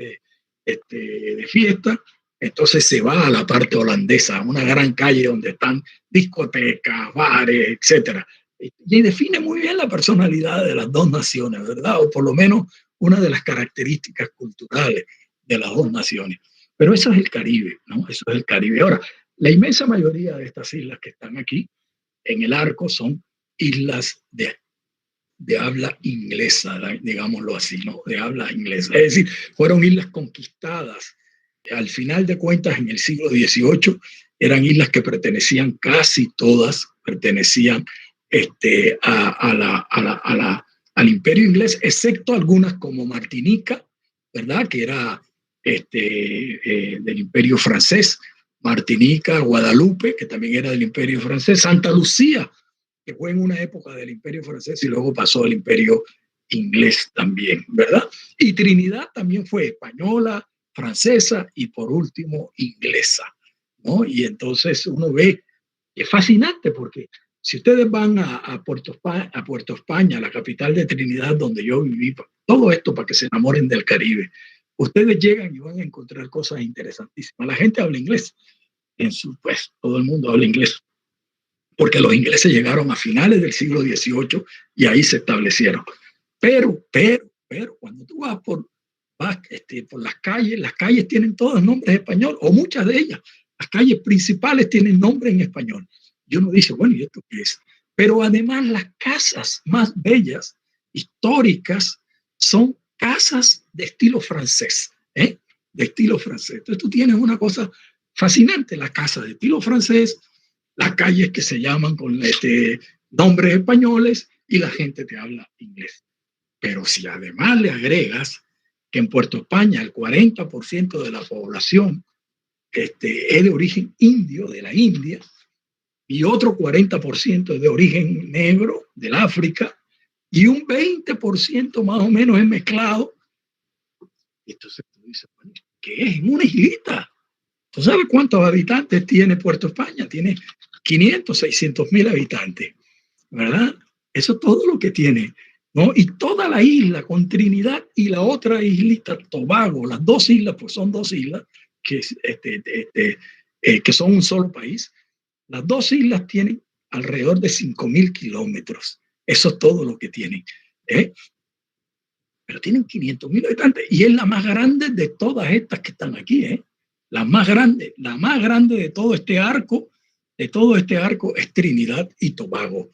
de fiesta, Entonces se va a la parte holandesa, a una gran calle donde están discotecas, bares, etcétera. Y define muy bien la personalidad de las dos naciones, ¿verdad? O por lo menos una de las características culturales de las dos naciones. Pero eso es el Caribe, ¿no? Eso es el Caribe. Ahora, la inmensa mayoría de estas islas que están aquí en el arco son islas de habla inglesa, digámoslo así, ¿no? De habla inglesa. Es decir, fueron islas conquistadas. Al final de cuentas, en el siglo XVIII, eran islas que pertenecían, casi todas, pertenecían al imperio inglés, excepto algunas como Martinica, ¿verdad? Que era del imperio francés, Martinica, Guadalupe, que también era del imperio francés, Santa Lucía, que fue en una época del imperio francés y luego pasó al imperio inglés también, ¿verdad? Y Trinidad también fue española, francesa y por último inglesa, ¿no? Y entonces uno ve, es fascinante porque si ustedes van a Puerto España, la capital de Trinidad donde yo viví, todo esto para que se enamoren del Caribe, ustedes llegan y van a encontrar cosas interesantísimas. La gente habla inglés, pues todo el mundo habla inglés, porque los ingleses llegaron a finales del siglo XVIII y ahí se establecieron. Pero, cuando tú vas por las calles tienen todos nombres español, o muchas de ellas. Las calles principales tienen nombre en español. Y uno dice, bueno, ¿y esto qué es? Pero además las casas más bellas, históricas, son casas de estilo francés, ¿eh? De estilo francés. Entonces tú tienes una cosa fascinante, la casa de estilo francés, las calles que se llaman con nombres españoles y la gente te habla inglés. Pero si además le agregas que en Puerto España el 40% de la población es de origen indio, de la India, y otro 40% es de origen negro, del África, y un 20% más o menos es mezclado. Entonces tú dices, bueno, ¿qué es? En una islita. ¿Tú sabes cuántos habitantes tiene Puerto España? Tiene 500, 600 mil habitantes, ¿verdad? Eso es todo lo que tiene, ¿no? Y toda la isla con Trinidad y la otra islita, Tobago, las dos islas, pues son dos islas que, que son un solo país. Las dos islas tienen alrededor de 5.000 kilómetros. Eso es todo lo que tienen, ¿eh? Pero tienen 500.000 habitantes y es la más grande de todas estas que están aquí, ¿eh? La más grande de todo este arco es Trinidad y Tobago,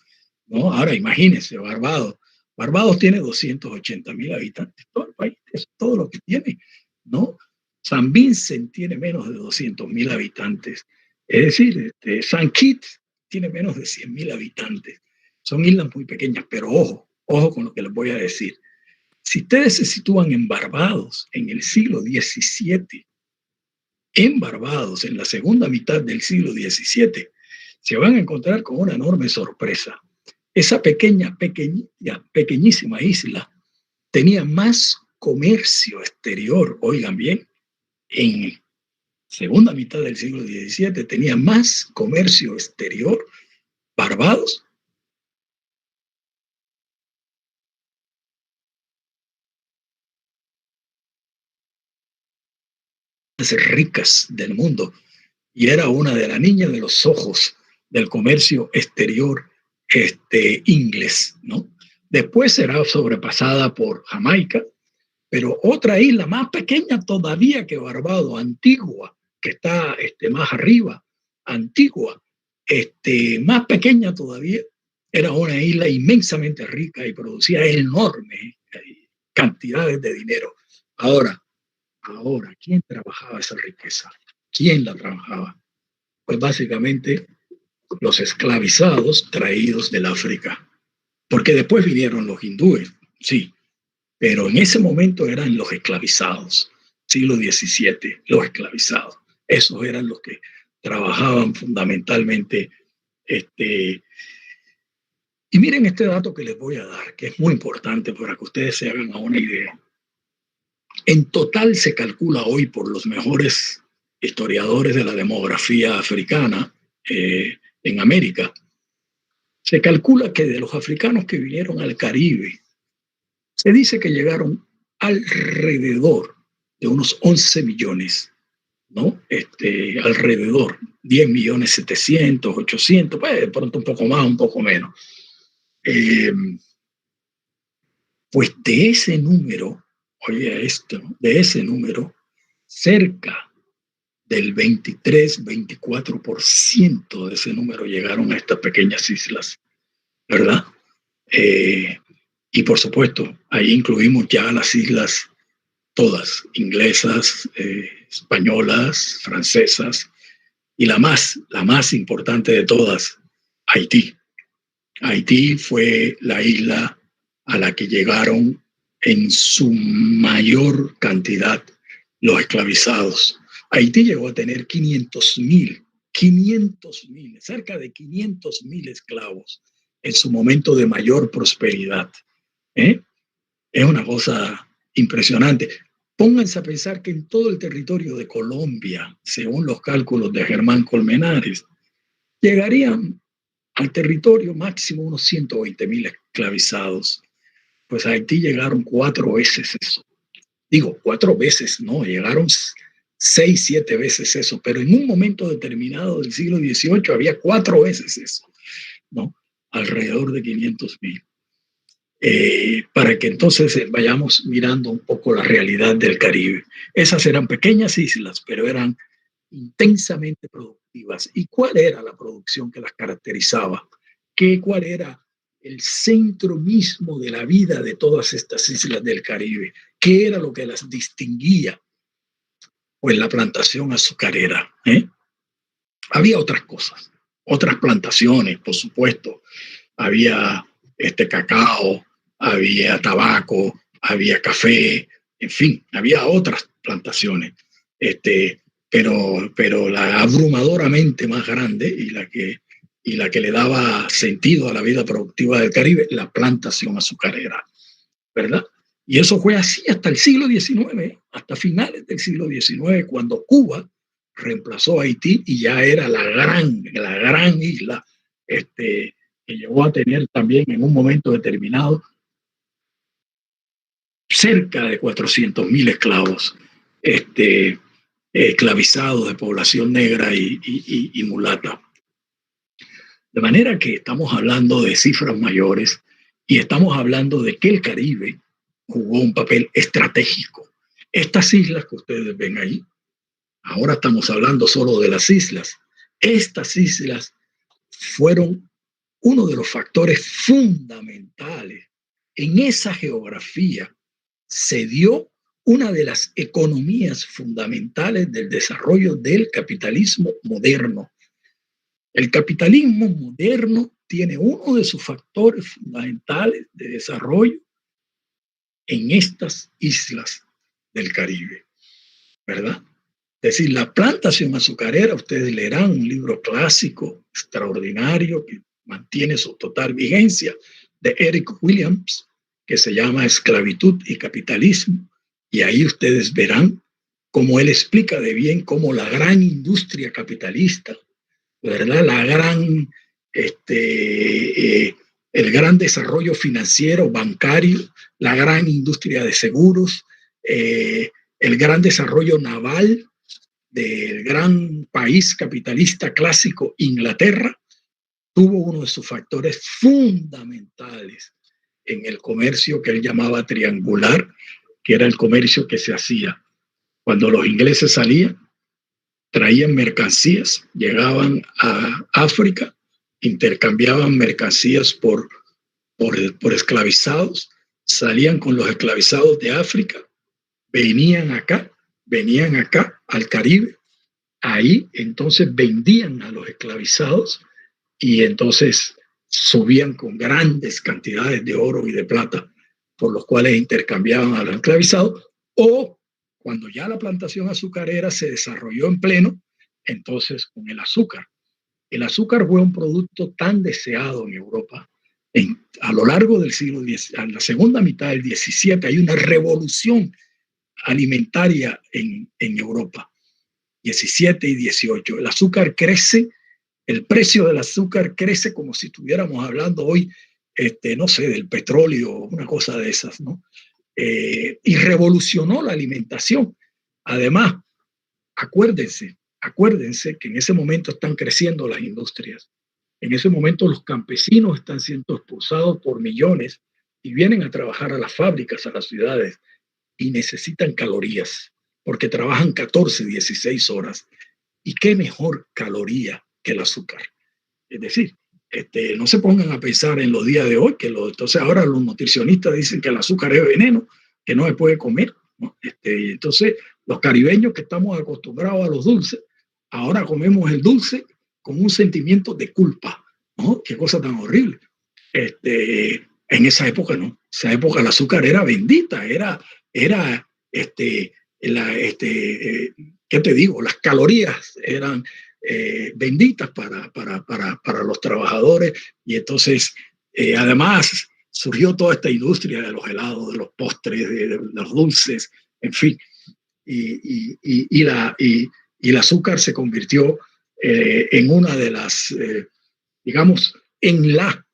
¿no? Ahora imagínense, Barbados. Barbados tiene 280.000 habitantes, todo el país, es todo lo que tiene, ¿no? San Vincent tiene menos de 200.000 habitantes, es decir, San Kitts tiene menos de 100.000 habitantes. Son islas muy pequeñas, pero ojo con lo que les voy a decir. Si ustedes se sitúan en Barbados en el siglo XVII, en Barbados, en la segunda mitad del siglo XVII, se van a encontrar con una enorme sorpresa. Esa pequeñísima isla tenía más comercio exterior, oigan bien, en segunda mitad del siglo XVII tenía más comercio exterior Barbados ricas del mundo y era una de las niñas de los ojos del comercio exterior inglés, ¿no? Después será sobrepasada por Jamaica, pero otra isla más pequeña todavía que Barbados, Antigua, que está más arriba, Antigua, más pequeña todavía, era una isla inmensamente rica y producía enormes cantidades de dinero. Ahora, ¿quién trabajaba esa riqueza? ¿Quién la trabajaba? Pues básicamente los esclavizados traídos del África, porque después vinieron los hindúes, sí, pero en ese momento eran los esclavizados, siglo XVII, los esclavizados. Esos eran los que trabajaban fundamentalmente. Y miren este dato que les voy a dar, que es muy importante para que ustedes se hagan una idea. En total se calcula hoy por los mejores historiadores de la demografía africana en América, se calcula que de los africanos que vinieron al Caribe, se dice que llegaron alrededor de unos 11 millones ¿no? Alrededor, 10.700.000, 800, pues de pronto un poco más, un poco menos. Pues de ese número, oye esto, de ese número, cerca del 23-24% de ese número llegaron a estas pequeñas islas, ¿verdad? Y por supuesto, ahí incluimos ya las islas todas, inglesas, españolas, francesas, y la más importante de todas, Haití. Haití fue la isla a la que llegaron en su mayor cantidad los esclavizados. Haití llegó a tener 500.000, cerca de 500.000 esclavos en su momento de mayor prosperidad. Es una cosa impresionante. Pónganse a pensar que en todo el territorio de Colombia, según los cálculos de Germán Colmenares, llegarían al territorio máximo unos 120.000 esclavizados. Pues a Haití llegaron 4 veces eso. Digo, 4 veces, no, llegaron 6, 7 veces eso, pero en un momento determinado del siglo XVIII había 4 veces eso, ¿no? Alrededor de 500.000. Para que entonces vayamos mirando un poco la realidad del Caribe. Esas eran pequeñas islas, pero eran intensamente productivas. ¿Y cuál era la producción que las caracterizaba? ¿Cuál era el centro mismo de la vida de todas estas islas del Caribe? ¿Qué era lo que las distinguía? Pues la plantación azucarera. Había otras cosas, otras plantaciones, por supuesto. Había cacao, había tabaco, había café, en fin, había otras plantaciones. Pero la abrumadoramente más grande y la que le daba sentido a la vida productiva del Caribe, la plantación azucarera, ¿verdad? Y eso fue así hasta el siglo XIX, hasta finales del siglo XIX, cuando Cuba reemplazó a Haití y ya era la gran isla que llegó a tener también en un momento determinado cerca de 400.000 esclavos esclavizados de población negra y mulata. De manera que estamos hablando de cifras mayores y estamos hablando de que el Caribe jugó un papel estratégico. Estas islas que ustedes ven ahí, ahora estamos hablando solo de las islas. Estas islas fueron uno de los factores fundamentales. En esa geografía se dio una de las economías fundamentales del desarrollo del capitalismo moderno. El capitalismo moderno tiene uno de sus factores fundamentales de desarrollo en estas islas del Caribe, ¿verdad? Es decir, la plantación azucarera, ustedes leerán un libro clásico extraordinario que mantiene su total vigencia, de Eric Williams, que se llama Esclavitud y Capitalismo, y ahí ustedes verán cómo él explica de bien cómo la gran industria capitalista, ¿verdad? El gran desarrollo financiero, bancario, la gran industria de seguros, el gran desarrollo naval del gran país capitalista clásico, Inglaterra, tuvo uno de sus factores fundamentales en el comercio que él llamaba triangular, que era el comercio que se hacía cuando los ingleses salían, traían mercancías, llegaban a África, intercambiaban mercancías por esclavizados, salían con los esclavizados de África, venían acá al Caribe, ahí entonces vendían a los esclavizados y entonces subían con grandes cantidades de oro y de plata, por los cuales intercambiaban a los esclavizados, o cuando ya la plantación azucarera se desarrolló en pleno, entonces con el azúcar. El azúcar fue un producto tan deseado en Europa. A lo largo del siglo X, a la segunda mitad del XVII, hay una revolución alimentaria en Europa, 17 y 18. El azúcar crece, el precio del azúcar crece como si estuviéramos hablando hoy, no sé, del petróleo, una cosa de esas, ¿no? Y revolucionó la alimentación. Además, acuérdense que en ese momento están creciendo las industrias. En ese momento los campesinos están siendo expulsados por millones y vienen a trabajar a las fábricas, a las ciudades, y necesitan calorías, porque trabajan 14, 16 horas. ¿Y qué mejor caloría que el azúcar? Es decir, no se pongan a pensar en los días de hoy, entonces ahora los nutricionistas dicen que el azúcar es veneno, que no se puede comer, ¿no? Entonces, los caribeños que estamos acostumbrados a los dulces, ahora comemos el dulce con un sentimiento de culpa, ¿no? Qué cosa tan horrible. En esa época no, esa época el azúcar era bendita, ¿qué te digo? Las calorías eran benditas para los trabajadores, y entonces además surgió toda esta industria de los helados, de los postres, de los dulces, en fin, y el azúcar se convirtió en una de las, digamos, en la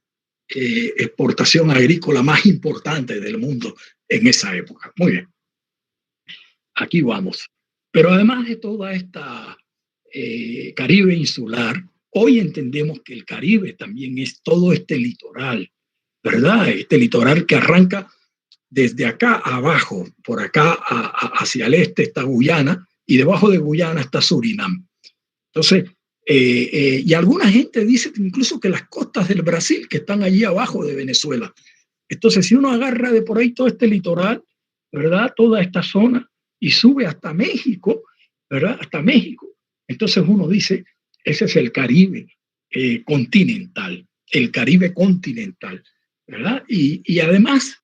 exportación agrícola más importante del mundo en esa época. Muy bien, aquí vamos. Pero además de toda esta Caribe insular, hoy entendemos que el Caribe también es todo este litoral, ¿verdad? Este litoral que arranca desde acá abajo, por acá hacia el este está Guyana, y debajo de Guyana está Surinam. Entonces, y alguna gente dice incluso que las costas del Brasil, que están allí abajo de Venezuela. Entonces, si uno agarra de por ahí todo este litoral, ¿verdad? Toda esta zona, y sube hasta México, ¿verdad? Hasta México. Entonces uno dice, ese es el Caribe continental, el Caribe continental, ¿verdad? Y además,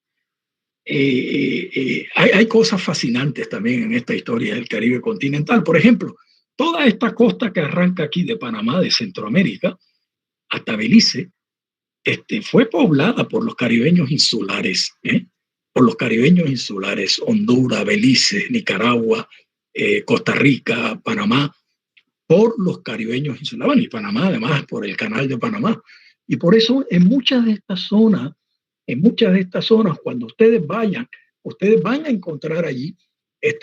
hay cosas fascinantes también en esta historia del Caribe continental. Por ejemplo, toda esta costa que arranca aquí de Panamá, de Centroamérica, hasta Belice, fue poblada por los caribeños insulares, por los caribeños insulares, Honduras, Belice, Nicaragua, Costa Rica, Panamá, por los caribeños insulares, y Panamá además por el canal de Panamá. Y por eso en muchas de estas zonas, cuando ustedes van a encontrar allí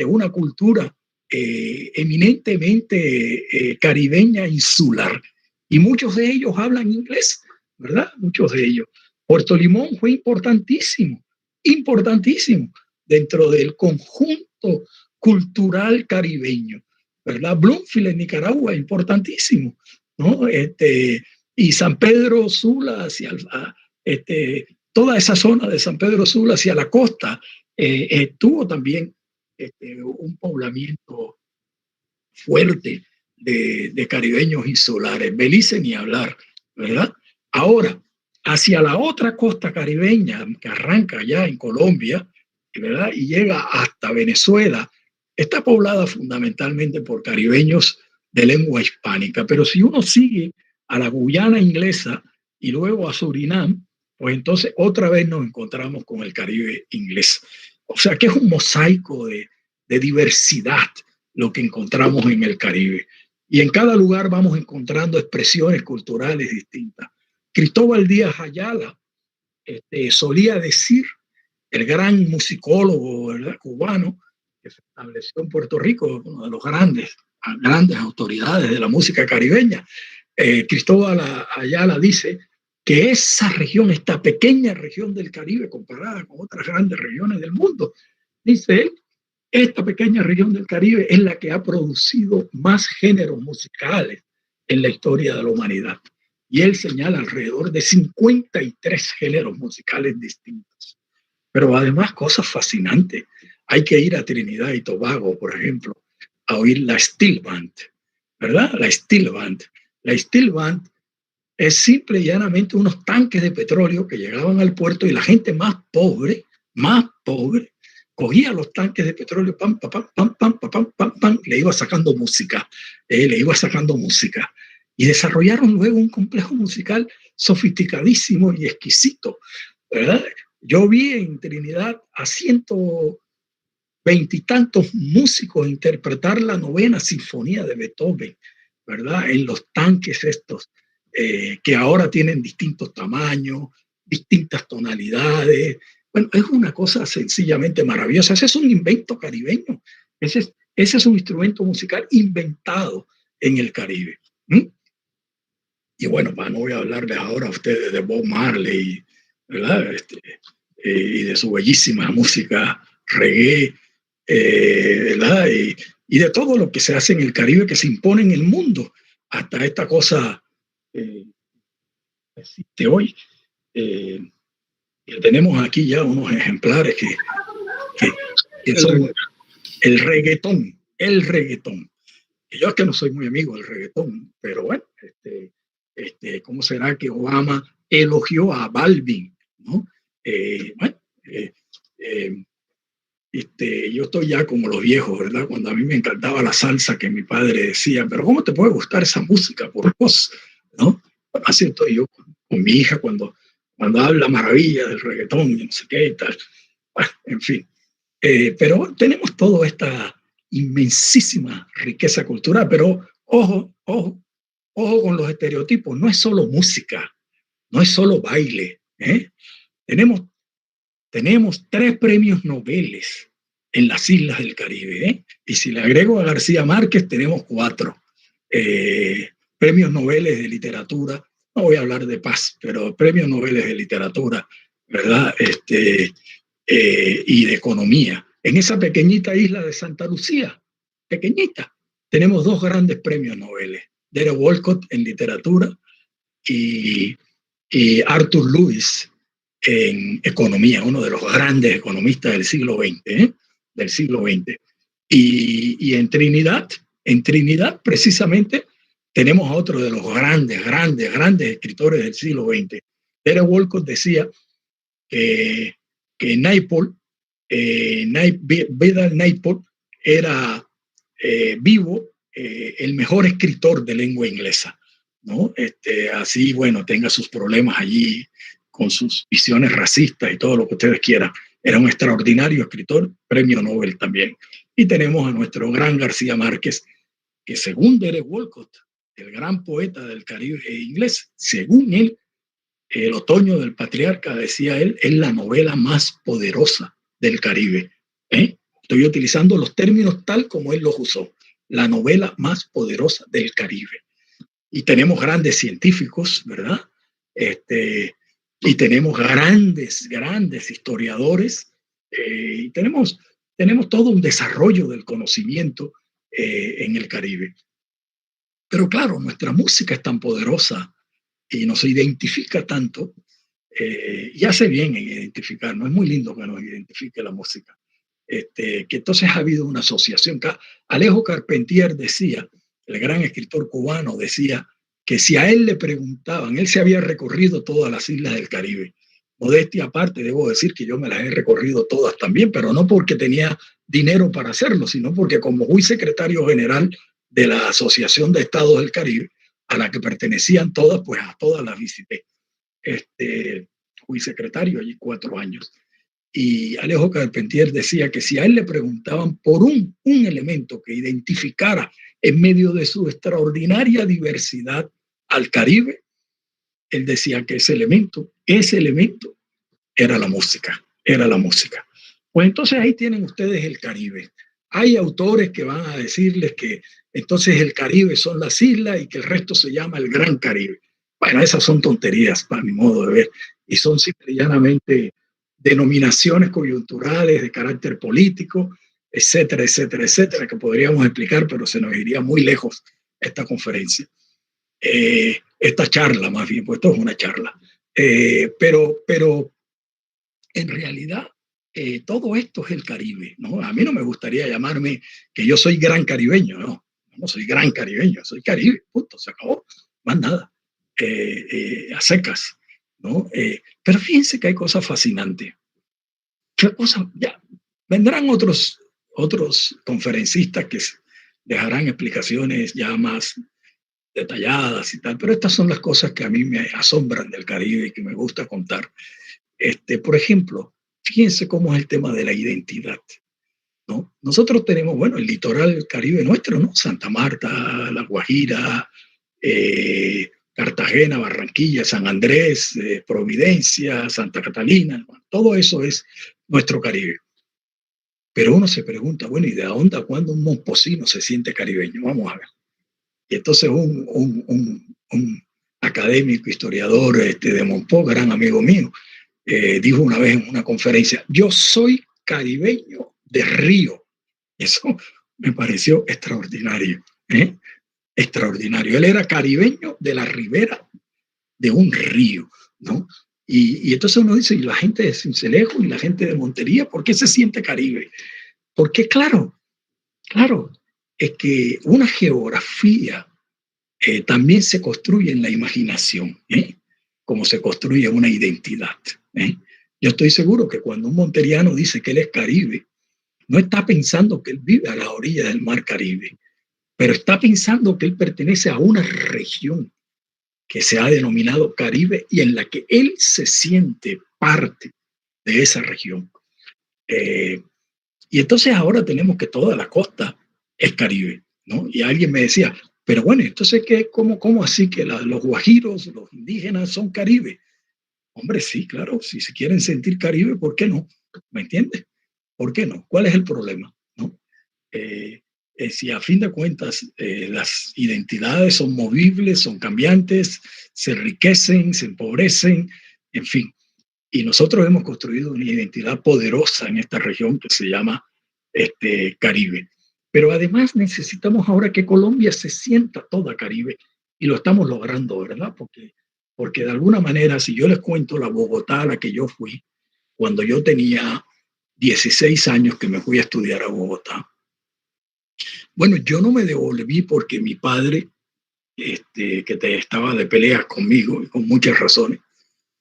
una cultura eminentemente caribeña insular, y muchos de ellos hablan inglés, ¿verdad? Muchos de ellos. Puerto Limón fue importantísimo dentro del conjunto cultural caribeño, ¿verdad? Bloomfield en Nicaragua, importantísimo, ¿no? Y San Pedro Sula toda esa zona de San Pedro Sula hacia la costa tuvo también un poblamiento fuerte de caribeños insulares. Belice ni hablar, ¿verdad? Ahora, hacia la otra costa caribeña que arranca allá en Colombia, ¿verdad? Y llega hasta Venezuela, está poblada fundamentalmente por caribeños de lengua hispánica. Pero si uno sigue a la Guyana inglesa y luego a Surinam, pues entonces otra vez nos encontramos con el Caribe inglés. O sea que es un mosaico de diversidad lo que encontramos en el Caribe. Y en cada lugar vamos encontrando expresiones culturales distintas. Cristóbal Díaz Ayala solía decir, el gran musicólogo, ¿verdad?, cubano, que se estableció en Puerto Rico, uno de los grandes autoridades de la música caribeña, Cristóbal Ayala dice que esa región, esta pequeña región del Caribe, comparada con otras grandes regiones del mundo, dice él, esta pequeña región del Caribe es la que ha producido más géneros musicales en la historia de la humanidad. Y él señala alrededor de 53 géneros musicales distintos. Pero además cosas fascinantes. Hay que ir a Trinidad y Tobago, por ejemplo, a oír la Steel Band, ¿verdad? La Steel Band. La Steel Band es simple y llanamente unos tanques de petróleo que llegaban al puerto, y la gente más pobre, cogía los tanques de petróleo, pam, pam, pam, pam, pam, pam, pam, le iba sacando música. Y desarrollaron luego un complejo musical sofisticadísimo y exquisito, ¿verdad? Yo vi en Trinidad a 120 y tantos músicos interpretar la 9ª sinfonía de Beethoven, ¿verdad? En los tanques estos, que ahora tienen distintos tamaños, distintas tonalidades. Bueno, es una cosa sencillamente maravillosa. Ese es un invento caribeño. Ese Ese es un instrumento musical inventado en el Caribe. ¿Mm? Y bueno, no voy a hablarles ahora a ustedes de Bob Marley, ¿verdad? Y de su bellísima música reggae, ¿verdad? Y de todo lo que se hace en el Caribe que se impone en el mundo, hasta esta cosa que existe hoy. Tenemos aquí ya unos ejemplares que son el reggaetón. Yo es que no soy muy amigo del reggaetón, pero bueno, ¿cómo será que Obama elogió a Balvin? ¿No? Bueno, yo estoy ya como los viejos, ¿verdad? Cuando a mí me encantaba la salsa, que mi padre decía, pero ¿cómo te puede gustar esa música por vos? ¿No? Bueno, así estoy yo con mi hija cuando habla maravilla del reggaetón y no sé qué y tal. Bueno, en fin. Pero tenemos toda esta inmensísima riqueza cultural, pero ojo con los estereotipos, no es solo música, no es solo baile. Tenemos 3 premios Nobel en las islas del Caribe, y si le agrego a García Márquez, tenemos 4 premios Nobel de literatura. No voy a hablar de paz, pero premios Nobel de literatura, ¿verdad? Y de economía. En esa pequeñita isla de Santa Lucía, pequeñita, tenemos 2 grandes premios Nobel, Derek Walcott en literatura y Arthur Lewis en economía, uno de los grandes economistas del siglo XX, del siglo XX. Y en Trinidad precisamente tenemos a otro de los grandes escritores del siglo XX. Derek Walcott decía que Naipaul, Vidal Naipaul, era vivo el mejor escritor de lengua inglesa, ¿no? Así, bueno, tenga sus problemas allí con sus visiones racistas y todo lo que ustedes quieran. Era un extraordinario escritor, premio Nobel también. Y tenemos a nuestro gran García Márquez, que según Derek Walcott, el gran poeta del Caribe inglés, según él, El otoño del patriarca, decía él, es la novela más poderosa del Caribe. Estoy utilizando los términos tal como él los usó. La novela más poderosa del Caribe. Y tenemos grandes científicos, ¿verdad? Y tenemos grandes historiadores. Y tenemos todo un desarrollo del conocimiento en el Caribe. Pero claro, nuestra música es tan poderosa y nos identifica tanto, y hace bien en identificarnos. Es muy lindo que nos identifique la música. Que entonces ha habido una asociación. Alejo Carpentier decía, el gran escritor cubano, decía que si a él le preguntaban, él se había recorrido todas las islas del Caribe. Modestia aparte, debo decir que yo me las he recorrido todas también, pero no porque tenía dinero para hacerlo, sino porque como fui secretario general de la Asociación de Estados del Caribe, a la que pertenecían todas, pues a todas las visité. Fui secretario allí 4 años. Y Alejo Carpentier decía que si a él le preguntaban por un elemento que identificara en medio de su extraordinaria diversidad al Caribe, él decía que ese elemento era la música. Pues entonces ahí tienen ustedes el Caribe. Hay autores que van a decirles que entonces el Caribe son las islas y que el resto se llama el Gran Caribe. Bueno, esas son tonterías para mi modo de ver, y son simple y llanamente denominaciones coyunturales de carácter político, etcétera, que podríamos explicar, pero se nos iría muy lejos esta conferencia. Esta charla, más bien, pues esto es una charla. Pero en realidad, todo esto es el Caribe, ¿no? A mí no me gustaría llamarme que yo soy gran caribeño, no soy gran caribeño, soy Caribe, punto, se acabó, más nada, a secas, ¿no? Pero fíjense que hay cosas fascinantes. ¿Qué cosas? Ya, vendrán otros conferencistas que dejarán explicaciones ya más detalladas y tal, pero estas son las cosas que a mí me asombran del Caribe y que me gusta contar. Por ejemplo, fíjense cómo es el tema de la identidad, ¿no? Nosotros tenemos, bueno, el litoral Caribe nuestro, ¿no? Santa Marta, La Guajira, Cartagena, Barranquilla, San Andrés, Providencia, Santa Catalina, todo eso es nuestro Caribe. Pero uno se pregunta, bueno, ¿y de dónde a cuándo un momposino se siente caribeño? Vamos a ver. Y entonces un académico, historiador de Monpó, gran amigo mío, dijo una vez en una conferencia, yo soy caribeño de río. Eso me pareció extraordinario, ¿eh? Extraordinario. Él era caribeño de la ribera de un río, ¿no? Y entonces uno dice, ¿y la gente de Sincelejo y la gente de Montería, por qué se siente Caribe? Porque claro, es que una geografía también se construye en la imaginación, como se construye una identidad. Yo estoy seguro que cuando un monteriano dice que él es Caribe, no está pensando que él vive a la orilla del mar Caribe, pero está pensando que él pertenece a una región que se ha denominado Caribe y en la que él se siente parte de esa región. Y entonces ahora tenemos que toda la costa es Caribe, ¿no? Y alguien me decía, pero bueno, entonces, ¿cómo así que los guajiros, los indígenas son Caribe? Hombre, sí, claro, si se quieren sentir Caribe, ¿por qué no? ¿Me entiendes? ¿Por qué no? ¿Cuál es el problema? ¿No? Si a fin de cuentas las identidades son movibles, son cambiantes, se enriquecen, se empobrecen, en fin. Y nosotros hemos construido una identidad poderosa en esta región que se llama Caribe. Pero además necesitamos ahora que Colombia se sienta toda Caribe y lo estamos logrando, ¿verdad? Porque de alguna manera, si yo les cuento la Bogotá a la que yo fui, cuando yo tenía 16 años que me fui a estudiar a Bogotá, bueno, yo no me devolví porque mi padre, que estaba de peleas conmigo y con muchas razones,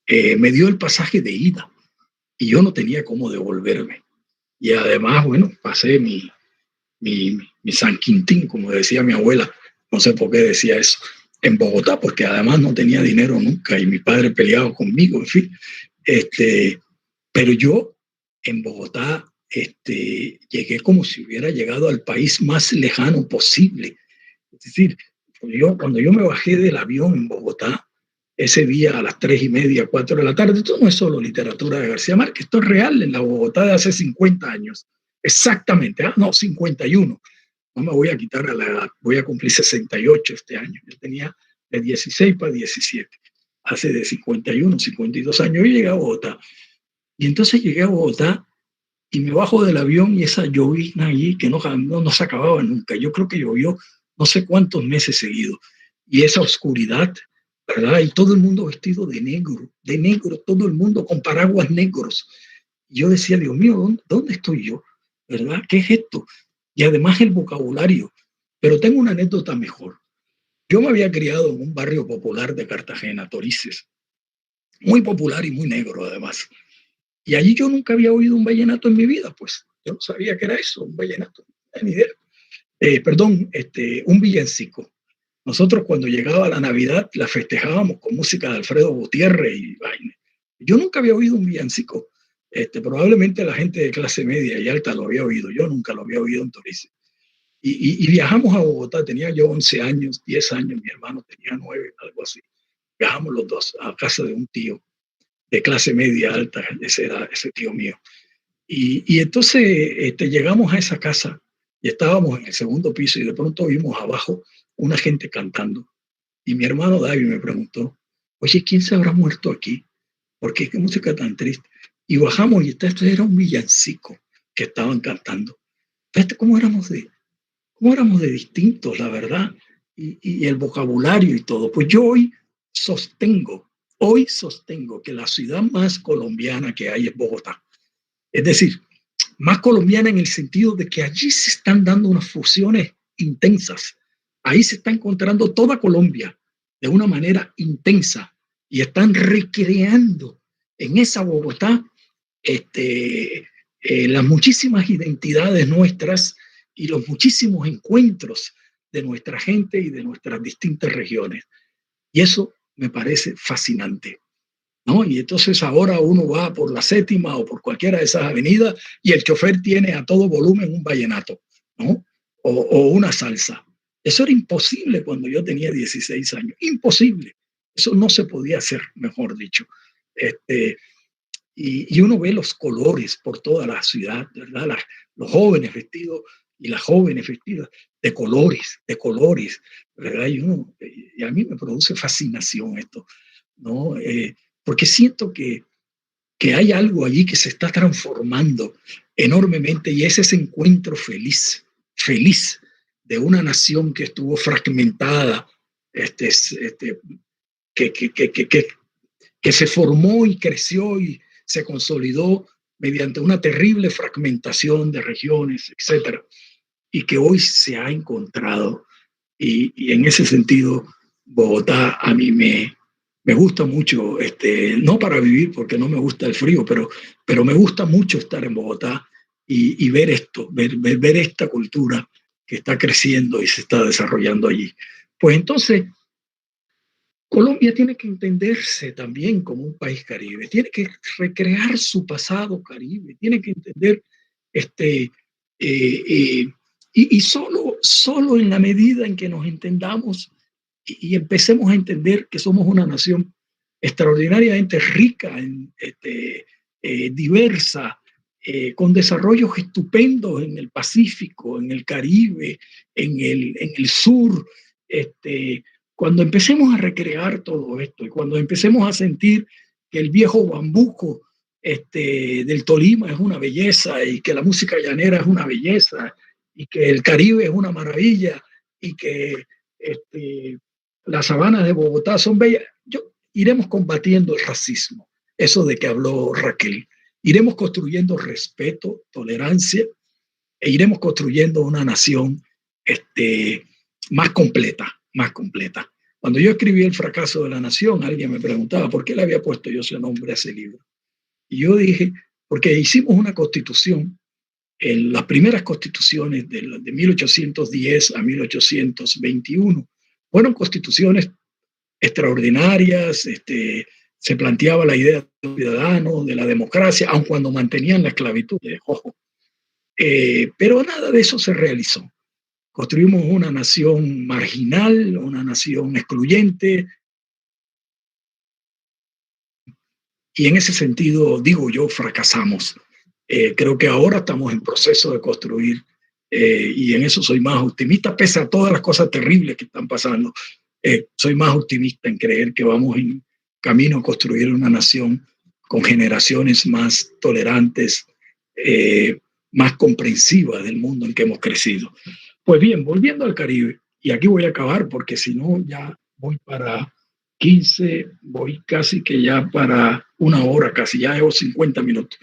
me dio el pasaje de ida y yo no tenía cómo devolverme. Y además, bueno, pasé mi San Quintín, como decía mi abuela, no sé por qué decía eso, en Bogotá, porque además no tenía dinero nunca y mi padre peleaba conmigo, en fin. Pero yo en Bogotá llegué como si hubiera llegado al país más lejano posible. Es decir, cuando yo me bajé del avión en Bogotá, ese día a las 3:30, 4 de la tarde, esto no es solo literatura de García Márquez, esto es real en la Bogotá de hace 50 años. Exactamente, no, 51. No me voy a quitar a la edad, voy a cumplir 68 este año. Yo tenía de 16 para 17. Hace de 51, 52 años yo llegué a Bogotá. Y entonces llegué a Bogotá y me bajo del avión y esa llovizna allí que no se acababa nunca. Yo creo que llovió no sé cuántos meses seguidos. Y esa oscuridad, ¿verdad? Y todo el mundo vestido de negro, todo el mundo con paraguas negros. Y yo decía, Dios mío, ¿dónde estoy yo? ¿Verdad? ¿Qué es esto? Y además el vocabulario. Pero tengo una anécdota mejor. Yo me había criado en un barrio popular de Cartagena, Torices, muy popular y muy negro además. Y allí yo nunca había oído un vallenato en mi vida, pues. Yo no sabía qué era eso, un vallenato, ni idea. Un villancico. Nosotros cuando llegaba la Navidad la festejábamos con música de Alfredo Gutiérrez y vaina. Yo nunca había oído un villancico. Probablemente la gente de clase media y alta lo había oído. Yo nunca lo había oído en Torices. Y viajamos a Bogotá. Tenía yo 11 años, 10 años. Mi hermano tenía 9, algo así. Viajamos los dos a casa de un tío de clase media alta. Ese era ese tío mío. Y entonces llegamos a esa casa y estábamos en el segundo piso y de pronto vimos abajo una gente cantando. Y mi hermano David me preguntó, oye, ¿quién se habrá muerto aquí? Porque qué música tan triste. Y bajamos y esto era un villancico que estaban cantando. Fíjate cómo éramos de distintos, la verdad, y el vocabulario y todo. Pues yo hoy sostengo que la ciudad más colombiana que hay es Bogotá. Es decir, más colombiana en el sentido de que allí se están dando unas fusiones intensas. Ahí se está encontrando toda Colombia de una manera intensa y están recreando en esa Bogotá las muchísimas identidades nuestras y los muchísimos encuentros de nuestra gente y de nuestras distintas regiones. Y eso me parece fascinante, ¿no? Y entonces ahora uno va por la Séptima o por cualquiera de esas avenidas y el chofer tiene a todo volumen un vallenato, ¿no? O una salsa. Eso era imposible cuando yo tenía 16 años. Imposible. Eso no se podía hacer, mejor dicho. y uno ve los colores por toda la ciudad, ¿verdad? Los jóvenes vestidos y las jóvenes vestidas de colores, ¿verdad? Y a mí me produce fascinación esto, ¿no? Porque siento que hay algo allí que se está transformando enormemente y es ese encuentro feliz de una nación que estuvo fragmentada, que se formó y creció y se consolidó mediante una terrible fragmentación de regiones, etcétera, y que hoy se ha encontrado. Y en ese sentido, Bogotá a mí me gusta mucho, no para vivir porque no me gusta el frío, pero me gusta mucho estar en Bogotá y ver esto, ver esta cultura que está creciendo y se está desarrollando allí. Pues entonces, Colombia tiene que entenderse también como un país caribe, tiene que recrear su pasado caribe, tiene que entender y solo en la medida en que nos entendamos y empecemos a entender que somos una nación extraordinariamente rica, diversa, con desarrollos estupendos en el Pacífico, en el Caribe, en el sur. Cuando empecemos a recrear todo esto y cuando empecemos a sentir que el viejo bambuco del Tolima es una belleza y que la música llanera es una belleza y que el Caribe es una maravilla y que las sabanas de Bogotá son bellas, iremos combatiendo el racismo, eso de que habló Raquel. Iremos construyendo respeto, tolerancia e iremos construyendo una nación más completa. Cuando yo escribí El fracaso de la nación, alguien me preguntaba por qué le había puesto yo ese nombre a ese libro. Y yo dije, porque hicimos una constitución, en las primeras constituciones de 1810 a 1821, fueron constituciones extraordinarias, se planteaba la idea del ciudadano, de la democracia, aun cuando mantenían la esclavitud, ojo. Pero nada de eso se realizó. Construimos una nación marginal, una nación excluyente, y en ese sentido, digo yo, fracasamos. Creo que ahora estamos en proceso de construir, y en eso soy más optimista, pese a todas las cosas terribles que están pasando. Soy más optimista en creer que vamos en camino a construir una nación con generaciones más tolerantes, más comprensivas del mundo en que hemos crecido. Pues bien, volviendo al Caribe, y aquí voy a acabar porque si no ya voy para 15, voy casi que ya para una hora, casi ya llevo 50 minutos.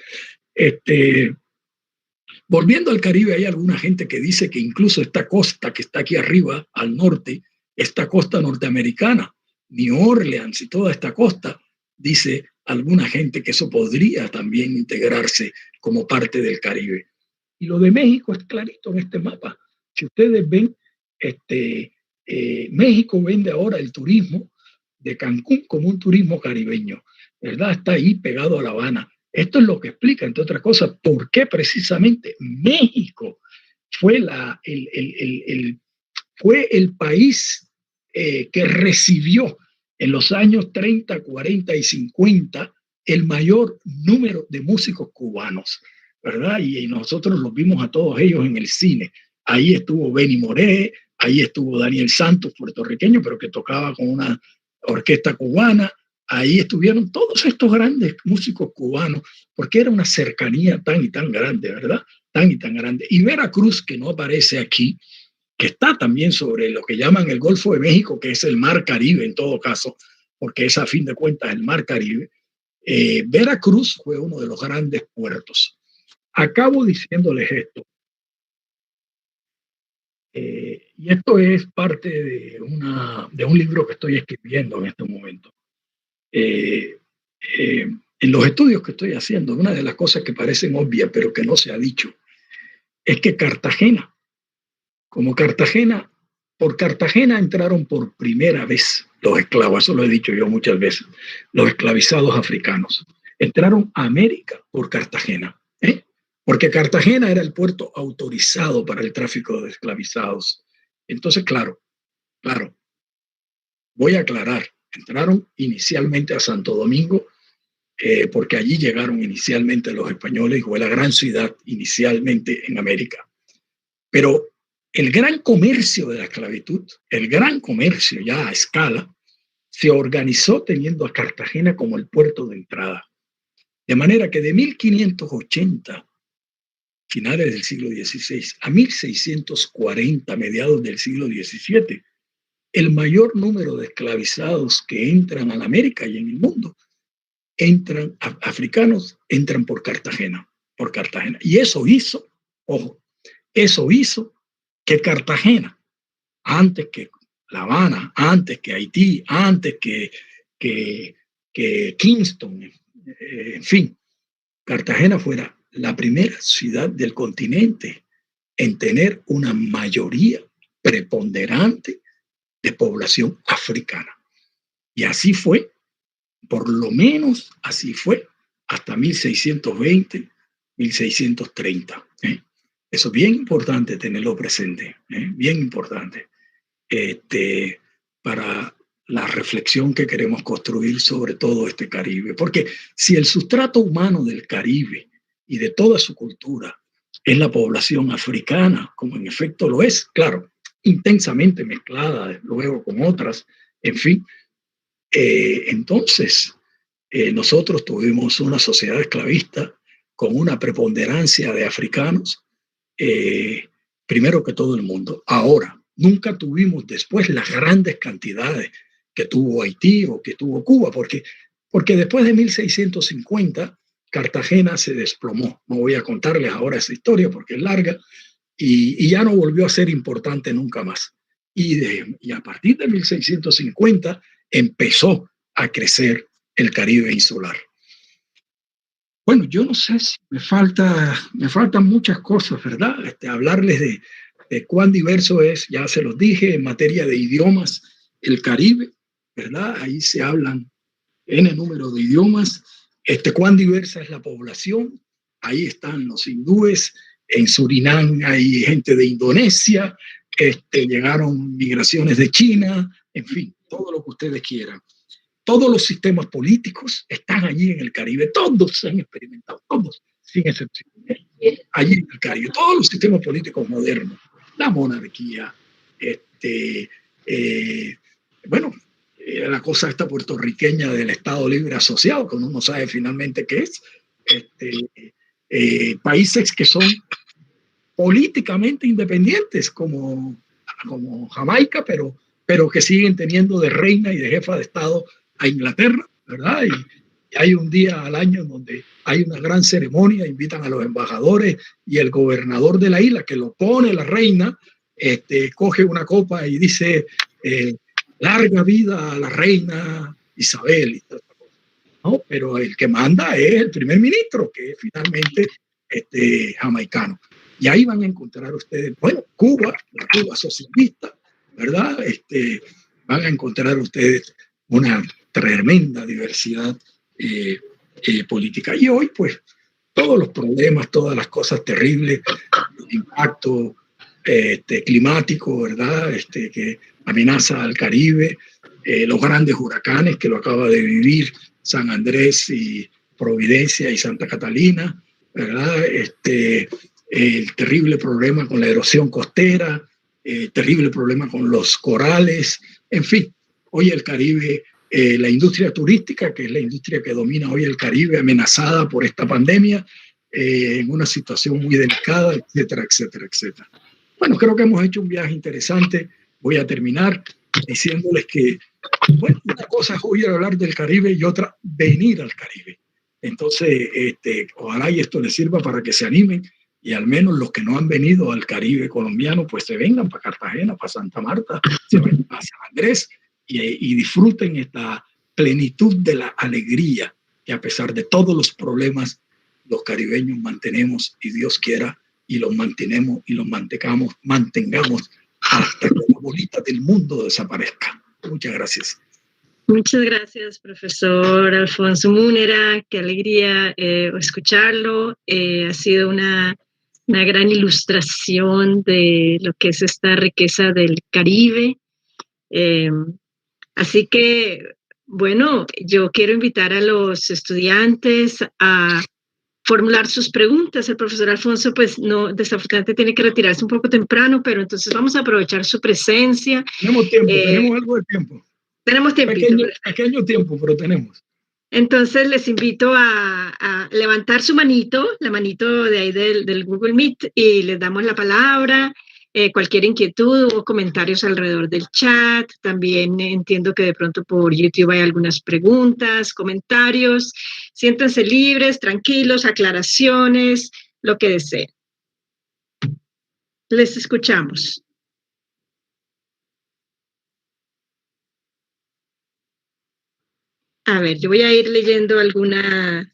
Volviendo al Caribe, hay alguna gente que dice que incluso esta costa que está aquí arriba, al norte, esta costa norteamericana, New Orleans y toda esta costa, dice alguna gente que eso podría también integrarse como parte del Caribe. Y lo de México es clarito en este mapa. Si ustedes ven, México vende ahora el turismo de Cancún como un turismo caribeño, ¿verdad? Está ahí pegado a La Habana. Esto es lo que explica, entre otras cosas, por qué precisamente México fue el país que recibió en los años 30, 40 y 50 el mayor número de músicos cubanos, ¿verdad? Y nosotros los vimos a todos ellos en el cine. Ahí estuvo Benny Moré, ahí estuvo Daniel Santos, puertorriqueño, pero que tocaba con una orquesta cubana. Ahí estuvieron todos estos grandes músicos cubanos, porque era una cercanía tan y tan grande, ¿verdad? Tan y tan grande. Y Veracruz, que no aparece aquí, que está también sobre lo que llaman el Golfo de México, que es el Mar Caribe en todo caso, porque es a fin de cuentas el Mar Caribe. Veracruz fue uno de los grandes puertos. Acabo diciéndoles esto. Y esto es parte de un libro que estoy escribiendo en este momento. En los estudios que estoy haciendo, una de las cosas que parecen obvias, pero que no se ha dicho, es que Cartagena, por Cartagena entraron por primera vez los esclavos, eso lo he dicho yo muchas veces, los esclavizados africanos. Entraron a América por Cartagena, porque Cartagena era el puerto autorizado para el tráfico de esclavizados. Entonces, claro, voy a aclarar, entraron inicialmente a Santo Domingo porque allí llegaron inicialmente los españoles y fue la gran ciudad inicialmente en América. Pero el gran comercio de la esclavitud, el gran comercio ya a escala, se organizó teniendo a Cartagena como el puerto de entrada. De manera que de 1580, finales del siglo XVI, a 1640, mediados del siglo XVII, el mayor número de esclavizados que entran a la América y en el mundo, africanos, entran por Cartagena. Y eso hizo, ojo, eso hizo que Cartagena, antes que La Habana, antes que Haití, antes que Kingston, en fin, Cartagena fuera la primera ciudad del continente en tener una mayoría preponderante de población africana. Y así fue, por lo menos así fue, hasta 1620, 1630. Eso es bien importante tenerlo presente, bien importante, para la reflexión que queremos construir sobre todo este Caribe. Porque si el sustrato humano del Caribe y de toda su cultura es la población africana, como en efecto lo es, claro, intensamente mezclada luego con otras, en fin, entonces nosotros tuvimos una sociedad esclavista con una preponderancia de africanos, primero que todo el mundo. Ahora, nunca tuvimos después las grandes cantidades que tuvo Haití o que tuvo Cuba, porque después de 1650 Cartagena se desplomó. No voy a contarles ahora esa historia porque es larga, y ya no volvió a ser importante nunca más. Y a partir de 1650 empezó a crecer el Caribe insular. Bueno, yo no sé si me faltan muchas cosas, ¿verdad? Hablarles de cuán diverso es, ya se los dije, en materia de idiomas, el Caribe, ¿verdad? Ahí se hablan N número de idiomas. Cuán diversa es la población. Ahí están los hindúes. En Surinam hay gente de Indonesia. Llegaron migraciones de China. En fin, todo lo que ustedes quieran. Todos los sistemas políticos están allí en el Caribe. Todos se han experimentado, todos, sin excepción. Allí en el Caribe. Todos los sistemas políticos modernos. La monarquía, la cosa esta puertorriqueña del Estado Libre Asociado, que uno no sabe finalmente qué es, países que son políticamente independientes, como Jamaica, pero que siguen teniendo de reina y de jefa de Estado a Inglaterra, ¿verdad? Y hay un día al año donde hay una gran ceremonia, invitan a los embajadores y el gobernador de la isla, que lo pone la reina, coge una copa y dice... larga vida a la reina Isabel, ¿no? Pero el que manda es el primer ministro, que es finalmente jamaicano. Y ahí van a encontrar ustedes, bueno, Cuba, la Cuba socialista, ¿verdad? Van a encontrar ustedes una tremenda diversidad política. Y hoy, pues, todos los problemas, todas las cosas terribles, el impacto climático, ¿verdad? Que amenaza al Caribe, los grandes huracanes que lo acaba de vivir San Andrés y Providencia y Santa Catalina, ¿verdad? El terrible problema con la erosión costera, terrible problema con los corales, en fin, hoy el Caribe, la industria turística, que es la industria que domina hoy el Caribe, amenazada por esta pandemia, en una situación muy delicada, etcétera, etcétera, etcétera. Bueno, creo que hemos hecho un viaje interesante. Voy a terminar diciéndoles que, bueno, una cosa es oír hablar del Caribe y otra venir al Caribe. Entonces, ojalá y esto les sirva para que se animen y al menos los que no han venido al Caribe colombiano, pues se vengan para Cartagena, para Santa Marta, se vengan para San Andrés y disfruten esta plenitud de la alegría que a pesar de todos los problemas, los caribeños mantenemos y Dios quiera y los mantenemos y los mantengamos hasta que la bolita del mundo desaparezca. Muchas gracias. Muchas gracias, profesor Alfonso Múnera. Qué alegría escucharlo. Ha sido una gran ilustración de lo que es esta riqueza del Caribe. Así que Bueno, yo quiero invitar a los estudiantes a formular sus preguntas. El profesor Alfonso, pues no, desafortunadamente tiene que retirarse un poco temprano, pero entonces vamos a aprovechar su presencia. Tenemos tiempo, tenemos algo de tiempo. Tenemos tiempito. Pequeño tiempo, pero tenemos. Entonces les invito a levantar su manito, la manito de ahí del Google Meet, y les damos la palabra. Cualquier inquietud o comentarios alrededor del chat. También entiendo que de pronto por YouTube hay algunas preguntas, comentarios. Siéntanse libres, tranquilos, aclaraciones, lo que deseen. Les escuchamos. A ver, yo voy a ir leyendo alguna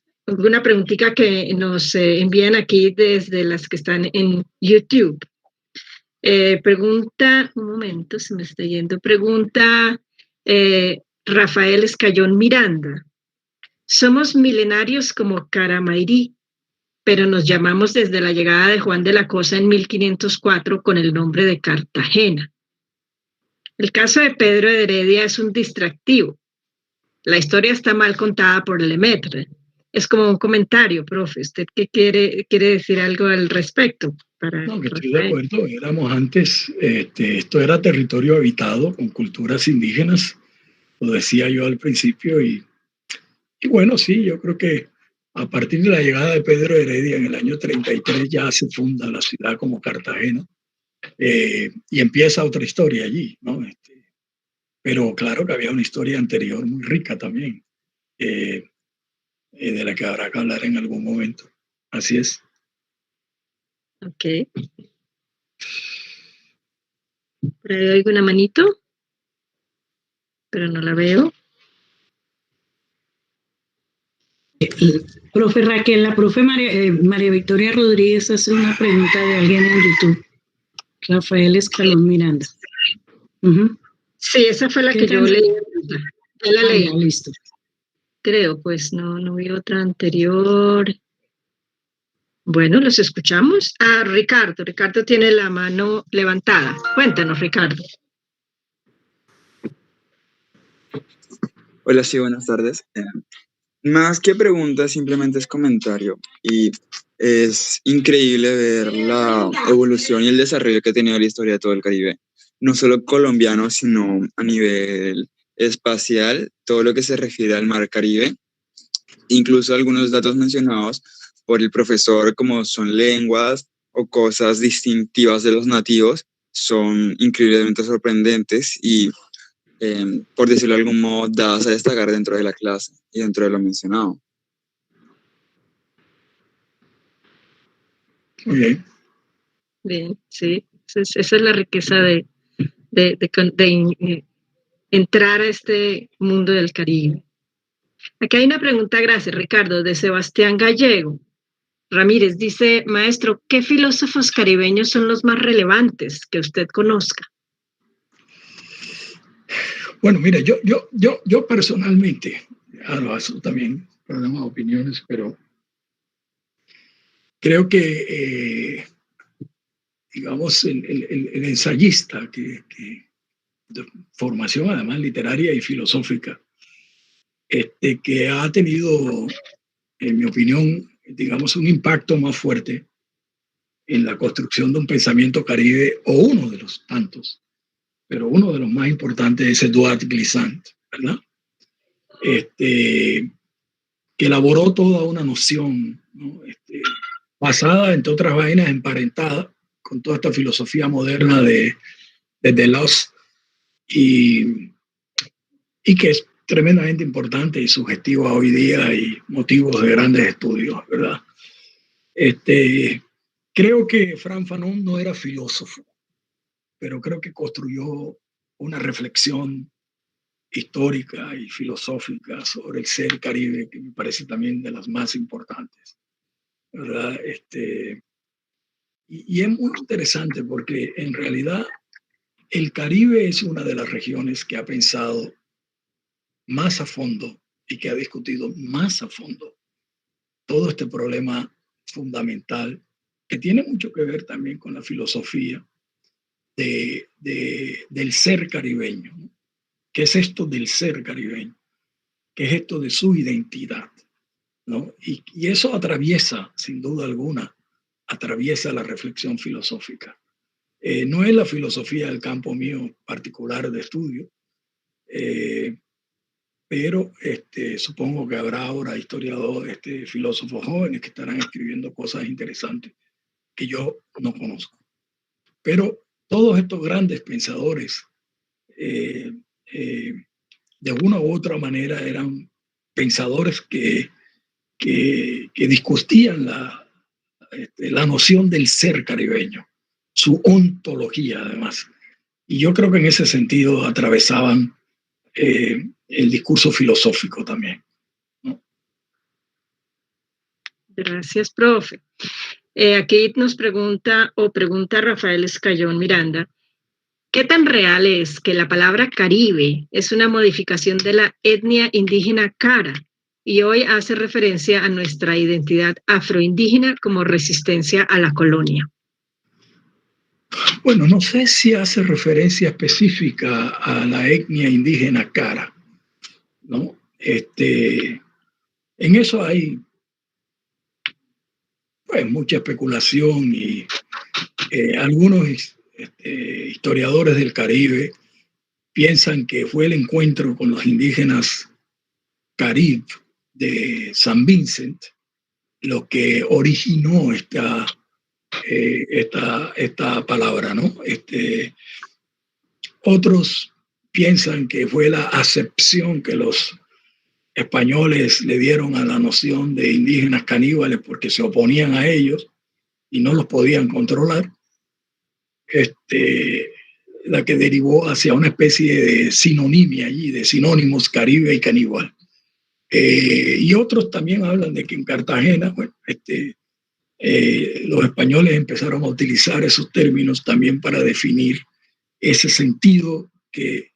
preguntita que nos envían aquí desde las que están en YouTube. Pregunta, un momento, se me está yendo. Pregunta Rafael Escayón Miranda. Somos milenarios como Caramairí, pero nos llamamos desde la llegada de Juan de la Cosa en 1504 con el nombre de Cartagena. El caso de Pedro de Heredia es un distractivo. La historia está mal contada por Lemaitre. Es como un comentario, profe. ¿Usted qué quiere decir algo al respecto? No, que estoy de acuerdo. Éramos antes, esto era territorio habitado con culturas indígenas, lo decía yo al principio, y bueno, sí, yo creo que a partir de la llegada de Pedro Heredia en el año 33 ya se funda la ciudad como Cartagena, y empieza otra historia allí, ¿no? Pero claro que había una historia anterior muy rica también, de la que habrá que hablar en algún momento. Así es. Ok. Por ahí oigo una manito, pero no la veo. Profe Raquel, la profe María Victoria Rodríguez hace una pregunta de alguien en YouTube. Rafael Escalón Miranda. Sí, esa fue la que yo leí. Ya la leí. Listo. Creo, pues no vi otra anterior. Bueno, los escuchamos. Ricardo. Ricardo tiene la mano levantada. Cuéntanos, Ricardo. Hola, sí, buenas tardes. Más que pregunta, simplemente es comentario. Y es increíble ver la evolución y el desarrollo que ha tenido la historia de todo el Caribe. No solo colombiano, sino a nivel espacial, todo lo que se refiere al mar Caribe. Incluso algunos datos mencionados por el profesor, como son lenguas o cosas distintivas de los nativos, son increíblemente sorprendentes y por decirlo de algún modo, dadas a destacar dentro de la clase y dentro de lo mencionado. Muy bien. Bien, sí. Esa es la riqueza de entrar a este mundo del Caribe. Aquí hay una pregunta, gracias, Ricardo, de Sebastián Gallego. Ramírez dice, maestro, ¿qué filósofos caribeños son los más relevantes que usted conozca? Bueno, mira, yo personalmente, eso también, programa de opiniones, pero creo que, digamos, el ensayista de formación además literaria y filosófica, que ha tenido, en mi opinión, digamos, un impacto más fuerte en la construcción de un pensamiento caribe, o uno de los tantos, pero uno de los más importantes es Edouard Glissant, ¿verdad? Que elaboró toda una noción, ¿no? Basada, entre otras vainas, emparentada con toda esta filosofía moderna de Deleuze, y que es tremendamente importante y sugestiva hoy día y motivos de grandes estudios, ¿verdad? Creo que Frantz Fanon no era filósofo, pero creo que construyó una reflexión histórica y filosófica sobre el ser caribe, que me parece también de las más importantes, ¿verdad? Y es muy interesante porque en realidad el Caribe es una de las regiones que ha pensado más a fondo y que ha discutido más a fondo todo este problema fundamental que tiene mucho que ver también con la filosofía del ser caribeño, ¿no? ¿Qué es esto del ser caribeño? que es esto de su identidad, ¿no? Y eso atraviesa, sin duda alguna, atraviesa la reflexión filosófica. No es la filosofía del campo mío particular de estudio, pero supongo que habrá ahora historiadores, filósofos jóvenes que estarán escribiendo cosas interesantes que yo no conozco. Pero todos estos grandes pensadores, de una u otra manera, eran pensadores que discutían la noción del ser caribeño, su ontología además. Y yo creo que en ese sentido atravesaban el discurso filosófico también, ¿no? Gracias, profe. Aquí nos pregunta Rafael Escayón Miranda, ¿qué tan real es que la palabra Caribe es una modificación de la etnia indígena Cara y hoy hace referencia a nuestra identidad afroindígena como resistencia a la colonia? Bueno, no sé si hace referencia específica a la etnia indígena Cara, ¿no? En eso hay pues mucha especulación y algunos historiadores del Caribe piensan que fue el encuentro con los indígenas Carib de San Vincent lo que originó esta palabra, ¿no? Otros piensan que fue la acepción que los españoles le dieron a la noción de indígenas caníbales porque se oponían a ellos y no los podían controlar, la que derivó hacia una especie de sinonimia allí, de sinónimos Caribe y caníbal. Y otros también hablan de que en Cartagena, bueno, los españoles empezaron a utilizar esos términos también para definir ese sentido que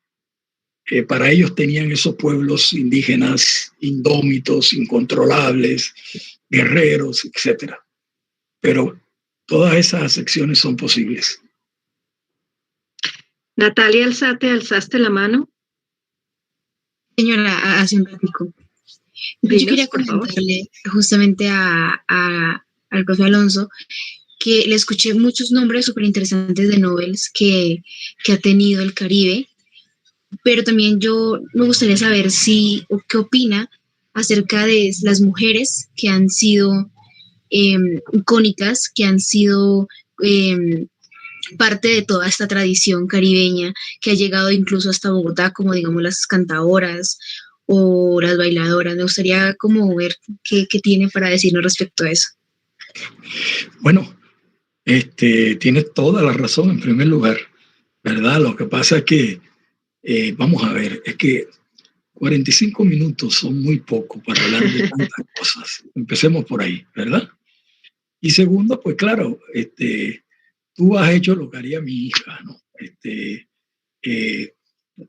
para ellos tenían esos pueblos indígenas indómitos, incontrolables, guerreros, etc. Pero todas esas acepciones son posibles. Natalia Alzate, ¿alzaste la mano? Señora, hace un ratico. Yo quería comentarle justamente al profe Alonso que le escuché muchos nombres súper interesantes de Nobels que ha tenido el Caribe, pero también yo me gustaría saber qué opina acerca de las mujeres que han sido icónicas, que han sido parte de toda esta tradición caribeña, que ha llegado incluso hasta Bogotá, como digamos las cantadoras o las bailadoras. Me gustaría como ver qué tiene para decirnos respecto a eso. Bueno, tienes toda la razón en primer lugar, ¿verdad? Lo que pasa es que, vamos a ver, es que 45 minutos son muy poco para hablar de tantas cosas. Empecemos por ahí, ¿verdad? Y segundo, pues claro, tú has hecho lo que haría mi hija, ¿no?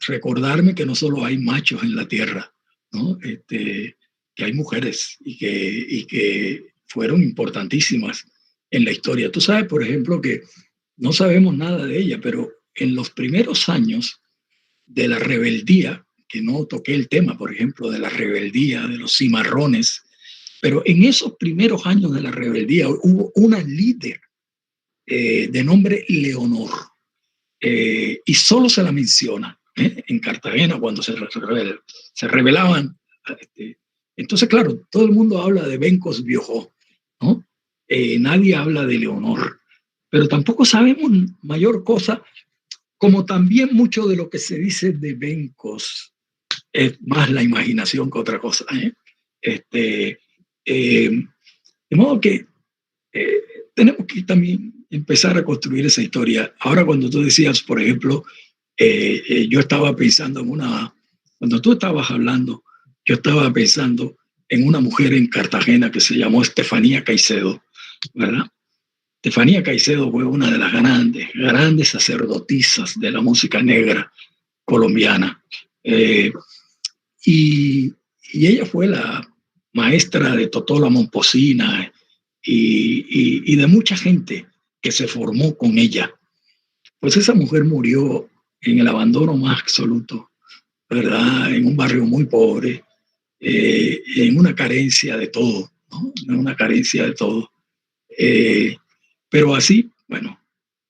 Recordarme que no solo hay machos en la tierra, ¿no? Que hay mujeres y que fueron importantísimas en la historia. Tú sabes, por ejemplo, que no sabemos nada de ella, pero en los primeros años de la rebeldía, que no toqué el tema, por ejemplo, de la rebeldía, de los cimarrones, pero en esos primeros años de la rebeldía hubo una líder de nombre Leonor, y solo se la menciona en Cartagena cuando se rebelaban. Entonces, claro, todo el mundo habla de Bencos Biojó, ¿no? Nadie habla de Leonor, pero tampoco sabemos mayor cosa, como también mucho de lo que se dice de Bencos es más la imaginación que otra cosa, de modo que tenemos que también empezar a construir esa historia. Ahora, cuando tú decías, por ejemplo, yo estaba pensando cuando tú estabas hablando, yo estaba pensando en una mujer en Cartagena que se llamó Estefanía Caicedo, ¿verdad? Estefanía Caicedo fue una de las grandes sacerdotisas de la música negra colombiana. Y ella fue la maestra de Totola Momposina y de mucha gente que se formó con ella. Pues esa mujer murió en el abandono más absoluto, ¿verdad? En un barrio muy pobre, en una carencia de todo, ¿no? En una carencia de todo. Pero así, bueno,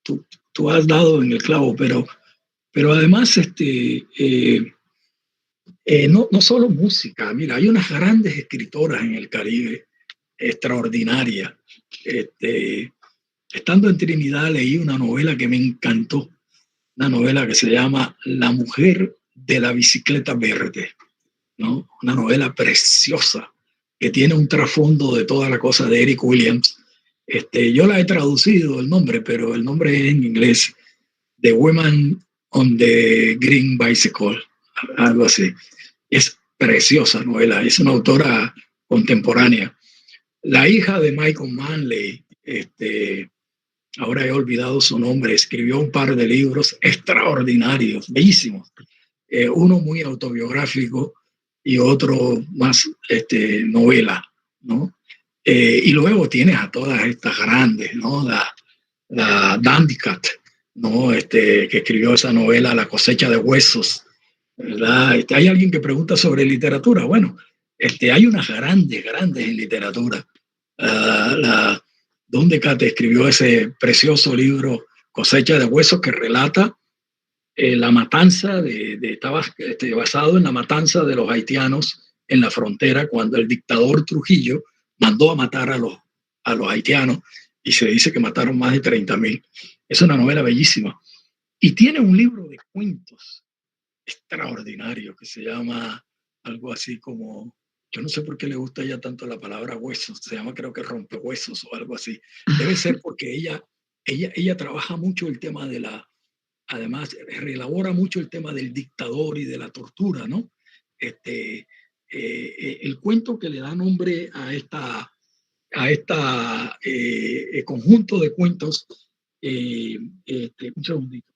tú has dado en el clavo, pero además, no solo música, mira, hay unas grandes escritoras en el Caribe, extraordinarias. Estando en Trinidad leí una novela que me encantó, una novela que se llama La mujer de la bicicleta verde, ¿no? Una novela preciosa que tiene un trasfondo de toda la cosa de Eric Williams. Yo la he traducido el nombre, pero el nombre es en inglés, The Woman on the Green Bicycle, algo así. Es preciosa novela, es una autora contemporánea. La hija de Michael Manley, ahora he olvidado su nombre, escribió un par de libros extraordinarios, bellísimos. Uno muy autobiográfico y otro más novela, ¿no? Y luego tienes a todas estas grandes, ¿no? La Dandy Cat, ¿no? Que escribió esa novela La cosecha de huesos, ¿verdad? Hay alguien que pregunta sobre literatura. Bueno, hay unas grandes en literatura. La Dandy Cat escribió ese precioso libro Cosecha de huesos que relata la matanza basado en la matanza de los haitianos en la frontera cuando el dictador Trujillo mandó a matar a los haitianos y se dice que mataron más de 30,000. Es una novela bellísima. Y tiene un libro de cuentos extraordinario que se llama algo así como, yo no sé por qué le gusta a ella tanto la palabra huesos, se llama creo que rompehuesos o algo así. Debe ser porque ella trabaja mucho el tema de además reelabora mucho el tema del dictador y de la tortura, ¿no? El cuento que le da nombre a esta conjunto de cuentos, un segundito,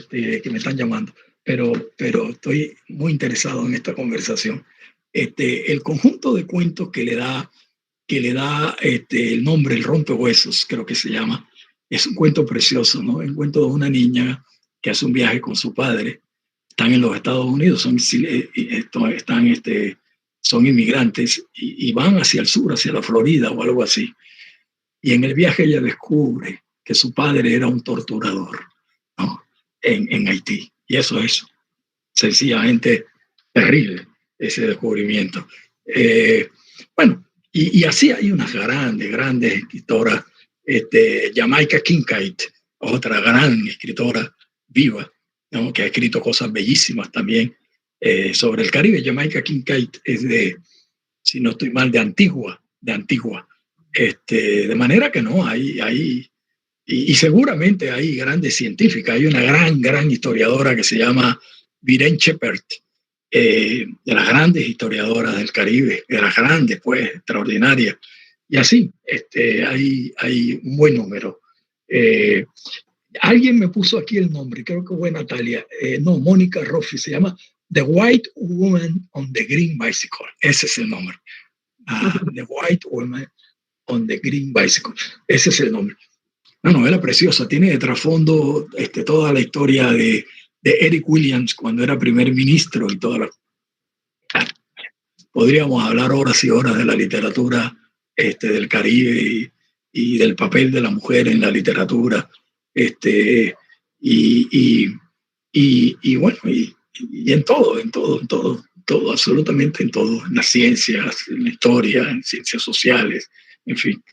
que me están llamando, pero estoy muy interesado en esta conversación. El conjunto de cuentos que le da el nombre, el rompehuesos, creo que se llama, es un cuento precioso, ¿no? El cuento de una niña que hace un viaje con su padre. Están en los Estados Unidos, son inmigrantes y van hacia el sur, hacia la Florida o algo así. Y en el viaje ella descubre que su padre era un torturador, ¿no? En Haití. Y eso es sencillamente terrible, ese descubrimiento. Bueno, y así hay unas grandes escritoras. Jamaica Kincaid, otra gran escritora viva, ¿no? Que ha escrito cosas bellísimas también sobre el Caribe. Jamaica Kincaid es si no estoy mal, de Antigua. De manera que no, y seguramente hay grandes científicas. Hay una gran historiadora que se llama Viren Shepherd, de las grandes historiadoras del Caribe, de las grandes, pues, extraordinarias. Y así, hay un buen número. Alguien me puso aquí el nombre, creo que fue Natalia, Mónica Roffi, se llama The White Woman on the Green Bicycle. Ese es el nombre. The White Woman on the Green Bicycle. Ese es el nombre. Una novela preciosa, tiene de trasfondo toda la historia de Eric Williams cuando era primer ministro y toda la... Podríamos hablar horas y horas de la literatura del Caribe y del papel de la mujer en la literatura, bueno, y en todo, absolutamente en todo, en las ciencias, en la historia, en ciencias sociales, en fin.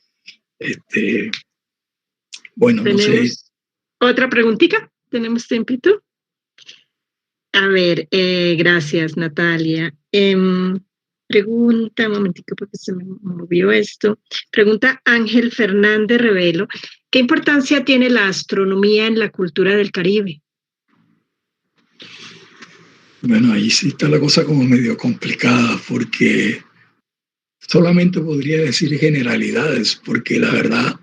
Bueno, no sé. ¿Otra preguntita? ¿Tenemos tiempito? A ver, gracias, Natalia. Pregunta, un momentico porque se me movió esto. Pregunta Ángel Fernández Revelo, ¿qué importancia tiene la astronomía en la cultura del Caribe? Bueno, ahí sí está la cosa como medio complicada porque solamente podría decir generalidades porque la verdad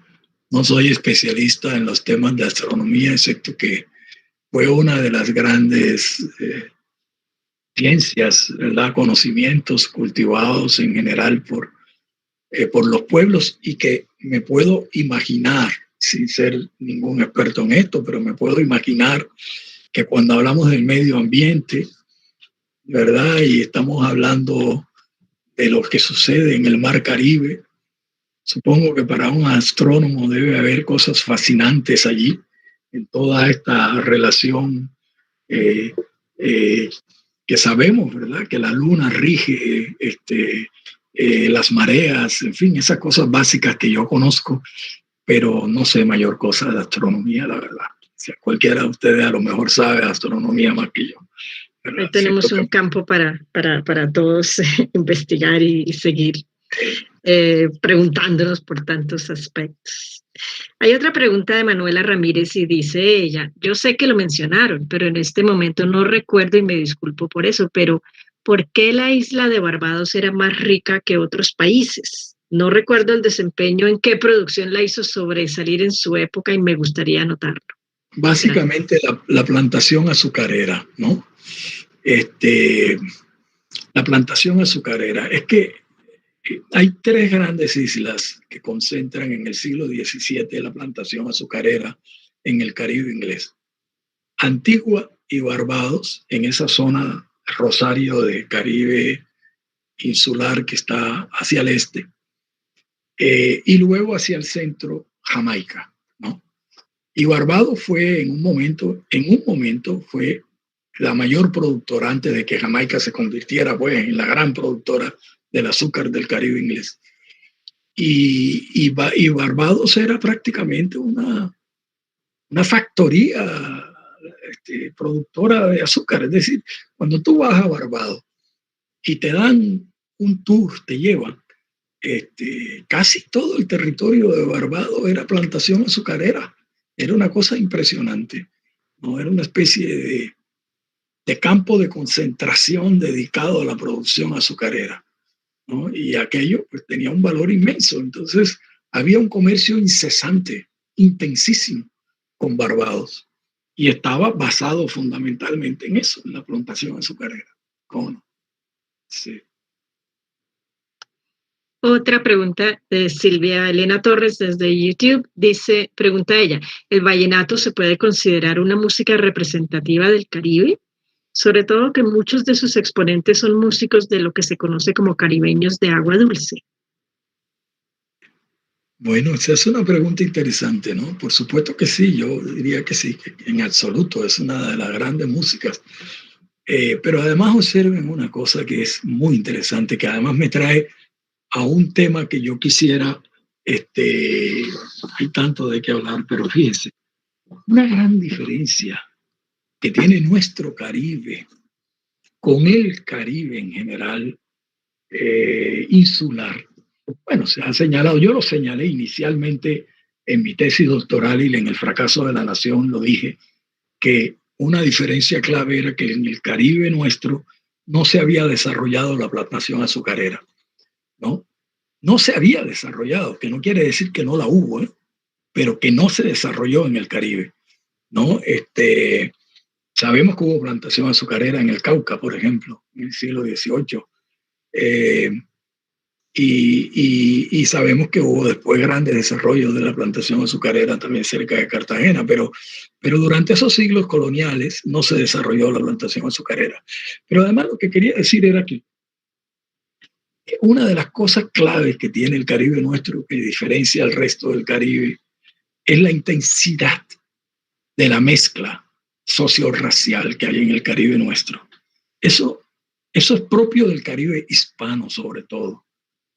no soy especialista en los temas de astronomía, excepto que fue una de las grandes ciencias, ¿verdad? Conocimientos cultivados en general por los pueblos y que me puedo imaginar, sin ser ningún experto en esto, pero me puedo imaginar que cuando hablamos del medio ambiente, ¿verdad? Y estamos hablando de lo que sucede en el Mar Caribe. Supongo que para un astrónomo debe haber cosas fascinantes allí, en toda esta relación eh, eh, que sabemos, ¿verdad? Que la luna rige las mareas, en fin, esas cosas básicas que yo conozco, pero no sé mayor cosa de astronomía, la verdad. O sea, cualquiera de ustedes a lo mejor sabe de astronomía más que yo. Ahí tenemos un campo para todos investigar y seguir preguntándonos por tantos aspectos. Hay otra pregunta de Manuela Ramírez y dice ella, yo sé que lo mencionaron, pero en este momento no recuerdo y me disculpo por eso, pero ¿por qué la isla de Barbados era más rica que otros países? No recuerdo el desempeño en qué producción la hizo sobresalir en su época y me gustaría anotarlo. Básicamente la plantación azucarera, ¿no? La plantación azucarera. Es que hay tres grandes islas que concentran en el siglo XVII la plantación azucarera en el Caribe inglés. Antigua y Barbados, en esa zona Rosario de Caribe insular que está hacia el este, y luego hacia el centro Jamaica, ¿no? Y Barbados fue en un momento fue la mayor productora antes de que Jamaica se convirtiera pues, en la gran productora del azúcar del Caribe inglés. Y Barbados era prácticamente una factoría productora de azúcar. Es decir, cuando tú vas a Barbados y te dan un tour, te llevan, casi todo el territorio de Barbados era plantación azucarera. Era una cosa impresionante, ¿no? Era una especie de campo de concentración dedicado a la producción azucarera, ¿no? Y aquello pues, tenía un valor inmenso. Entonces, había un comercio incesante, intensísimo, con Barbados. Y estaba basado fundamentalmente en eso, en la plantación azucarera. ¿Cómo no? Sí. Otra pregunta de Silvia Elena Torres desde YouTube. Dice, pregunta ella, ¿el vallenato se puede considerar una música representativa del Caribe? Sobre todo que muchos de sus exponentes son músicos de lo que se conoce como caribeños de agua dulce. Bueno, esa es una pregunta interesante, ¿no? Por supuesto que sí, yo diría que sí, que en absoluto es una de las grandes músicas. Pero además observen una cosa que es muy interesante, que además me trae a un tema que yo quisiera, hay tanto de qué hablar, pero fíjense, una gran diferencia que tiene nuestro Caribe con el Caribe en general, insular. Bueno, se ha señalado, yo lo señalé inicialmente en mi tesis doctoral y en el fracaso de la nación lo dije, que una diferencia clave era que en el Caribe nuestro no se había desarrollado la plantación azucarera, ¿no? No se había desarrollado, que no quiere decir que no la hubo, pero que no se desarrolló en el Caribe, ¿no? Sabemos que hubo plantación azucarera en el Cauca, por ejemplo, en el siglo XVIII, y sabemos que hubo después grandes desarrollos de la plantación azucarera también cerca de Cartagena, pero durante esos siglos coloniales no se desarrolló la plantación azucarera. Pero además lo que quería decir era que una de las cosas claves que tiene el Caribe nuestro, que diferencia al resto del Caribe, es la intensidad de la mezcla socio-racial que hay en el Caribe nuestro. Eso es propio del Caribe hispano, sobre todo.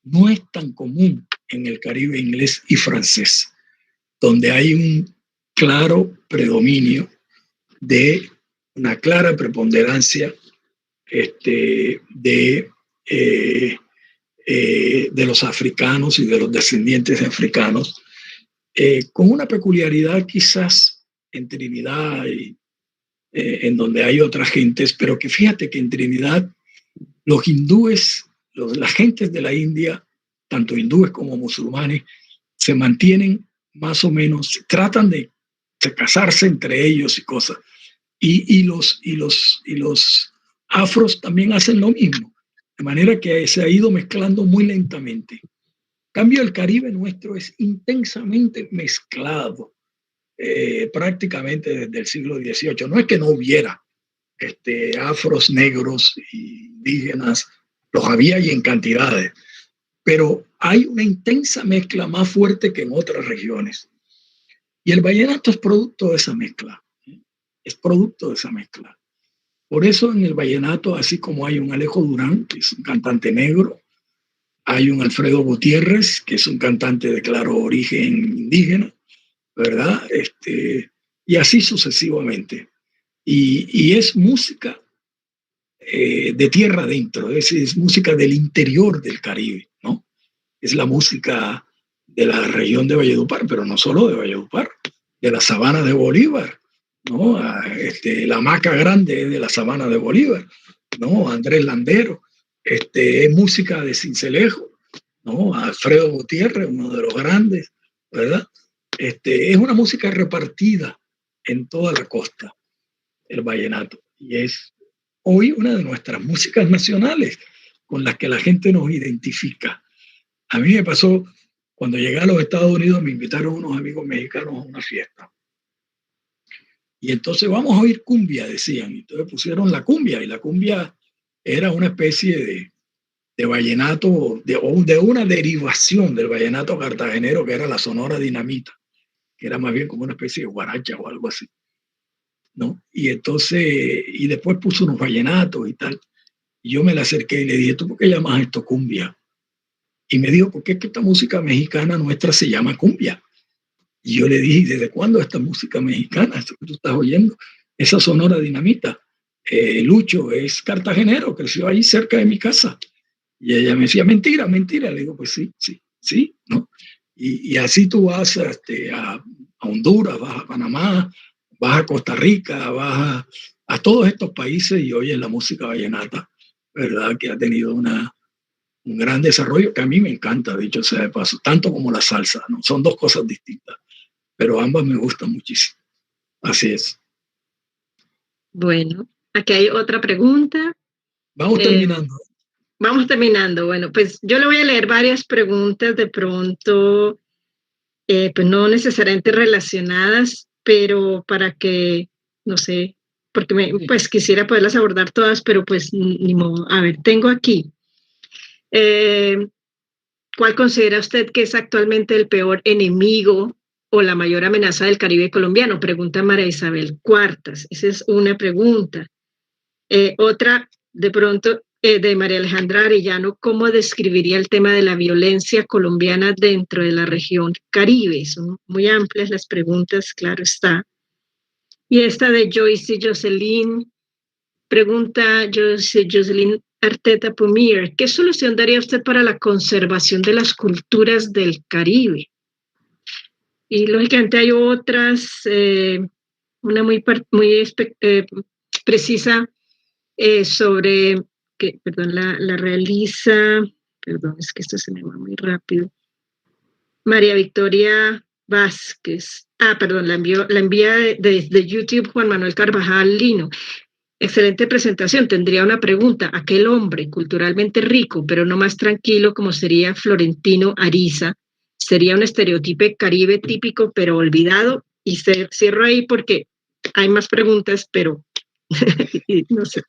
No es tan común en el Caribe inglés y francés, donde hay un claro predominio de una clara preponderancia de los africanos y de los descendientes de africanos, con una peculiaridad quizás en Trinidad y en donde hay otras gentes, pero que fíjate que en Trinidad los hindúes, las gentes de la India, tanto hindúes como musulmanes, se mantienen más o menos, tratan de casarse entre ellos y cosas. Y los afros también hacen lo mismo, de manera que se ha ido mezclando muy lentamente. En cambio, el Caribe nuestro es intensamente mezclado, prácticamente desde el siglo XVIII. No es que no hubiera afros, negros, indígenas, los había y en cantidades, pero hay una intensa mezcla más fuerte que en otras regiones. Y el vallenato es producto de esa mezcla, es producto de esa mezcla. Por eso en el vallenato, así como hay un Alejo Durán, que es un cantante negro, hay un Alfredo Gutiérrez, que es un cantante de claro origen indígena, ¿verdad? Y así sucesivamente. Y es música de tierra adentro, es música del interior del Caribe, ¿no? Es la música de la región de Valledupar, pero no solo de Valledupar, de la sabana de Bolívar, ¿no? La Maca Grande de la sabana de Bolívar, ¿no? Andrés Landero, es música de Sincelejo, ¿no? Alfredo Gutiérrez, uno de los grandes, ¿verdad? Es una música repartida en toda la costa, el vallenato, y es hoy una de nuestras músicas nacionales con las que la gente nos identifica. A mí me pasó, cuando llegué a los Estados Unidos, me invitaron unos amigos mexicanos a una fiesta. Y entonces vamos a oír cumbia, decían. Y entonces pusieron la cumbia, y la cumbia era una especie de vallenato, o de una derivación del vallenato cartagenero, que era la Sonora Dinamita, que era más bien como una especie de guaracha o algo así, ¿no? Y entonces, y después puso unos vallenatos y tal. Y yo me le acerqué y le dije, ¿tú por qué llamas esto cumbia? Y me dijo, porque es que esta música mexicana nuestra se llama cumbia. Y yo le dije, ¿desde cuándo esta música mexicana? Esto que tú estás oyendo, esa Sonora Dinamita. Lucho es cartagenero, creció ahí cerca de mi casa. Y ella me decía, mentira, mentira. Le digo, pues sí, sí, sí, ¿no? Y así tú vas a Honduras, vas a Panamá, vas a Costa Rica, vas a todos estos países y oyes la música vallenata, ¿verdad? Que ha tenido un gran desarrollo que a mí me encanta, dicho sea de paso, tanto como la salsa, ¿no? Son dos cosas distintas, pero ambas me gustan muchísimo. Así es. Bueno, aquí hay otra pregunta. Vamos terminando. Vamos terminando. Bueno, pues yo le voy a leer varias preguntas de pronto, pues no necesariamente relacionadas, pero para que, no sé, porque pues quisiera poderlas abordar todas, pero pues ni modo. A ver, tengo aquí. ¿Cuál considera usted que es actualmente el peor enemigo o la mayor amenaza del Caribe colombiano? Pregunta María Isabel Cuartas. Esa es una pregunta. Otra, de pronto, de María Alejandra Arellano, ¿cómo describiría el tema de la violencia colombiana dentro de la región Caribe? Son muy amplias las preguntas, claro está. Y esta de Joyce Jocelyn, pregunta Jocelyn Arteta Pumir, ¿qué solución daría usted para la conservación de las culturas del Caribe? Y lógicamente hay otras, una muy precisa sobre, que, perdón, la realiza, perdón, es que esto se me va muy rápido, María Victoria Vázquez. Perdón, la envía de YouTube Juan Manuel Carvajal Lino. Excelente presentación. Tendría una pregunta. Aquel hombre culturalmente rico, pero no más tranquilo como sería Florentino Ariza, sería un estereotipo caribe típico, pero olvidado. Y cierro ahí porque hay más preguntas, pero no sé.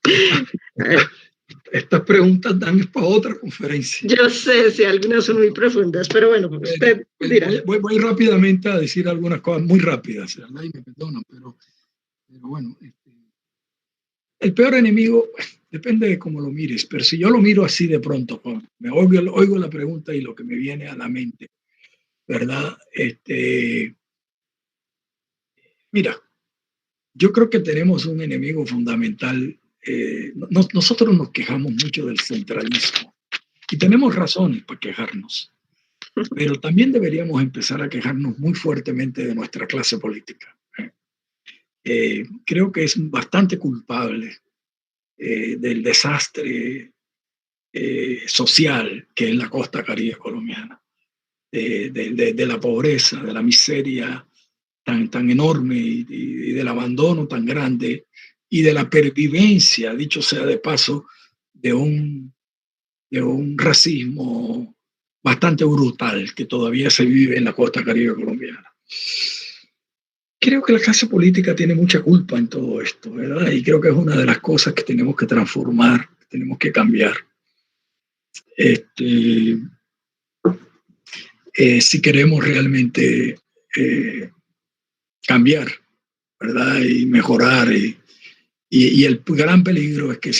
Estas preguntas dan para otra conferencia. Yo sé, si algunas son muy profundas, pero bueno, usted dirá. Voy rápidamente a decir algunas cosas muy rápidas, y me perdona, pero bueno, el peor enemigo depende de cómo lo mires, pero si yo lo miro así de pronto, me oigo la pregunta y lo que me viene a la mente, ¿verdad? Mira, yo creo que tenemos un enemigo fundamental. Nosotros nos quejamos mucho del centralismo y tenemos razones para quejarnos, pero también deberíamos empezar a quejarnos muy fuertemente de nuestra clase política. Creo que es bastante culpable del desastre social que es la costa caribe colombiana, de la pobreza, de la miseria tan enorme y del abandono tan grande y de la pervivencia, dicho sea de paso, de un racismo bastante brutal que todavía se vive en la costa caribe colombiana. Creo que la clase política tiene mucha culpa en todo esto, ¿verdad? Y creo que es una de las cosas que tenemos que transformar, que tenemos que cambiar. Si queremos realmente cambiar, ¿verdad? Y mejorar. Y el gran peligro es que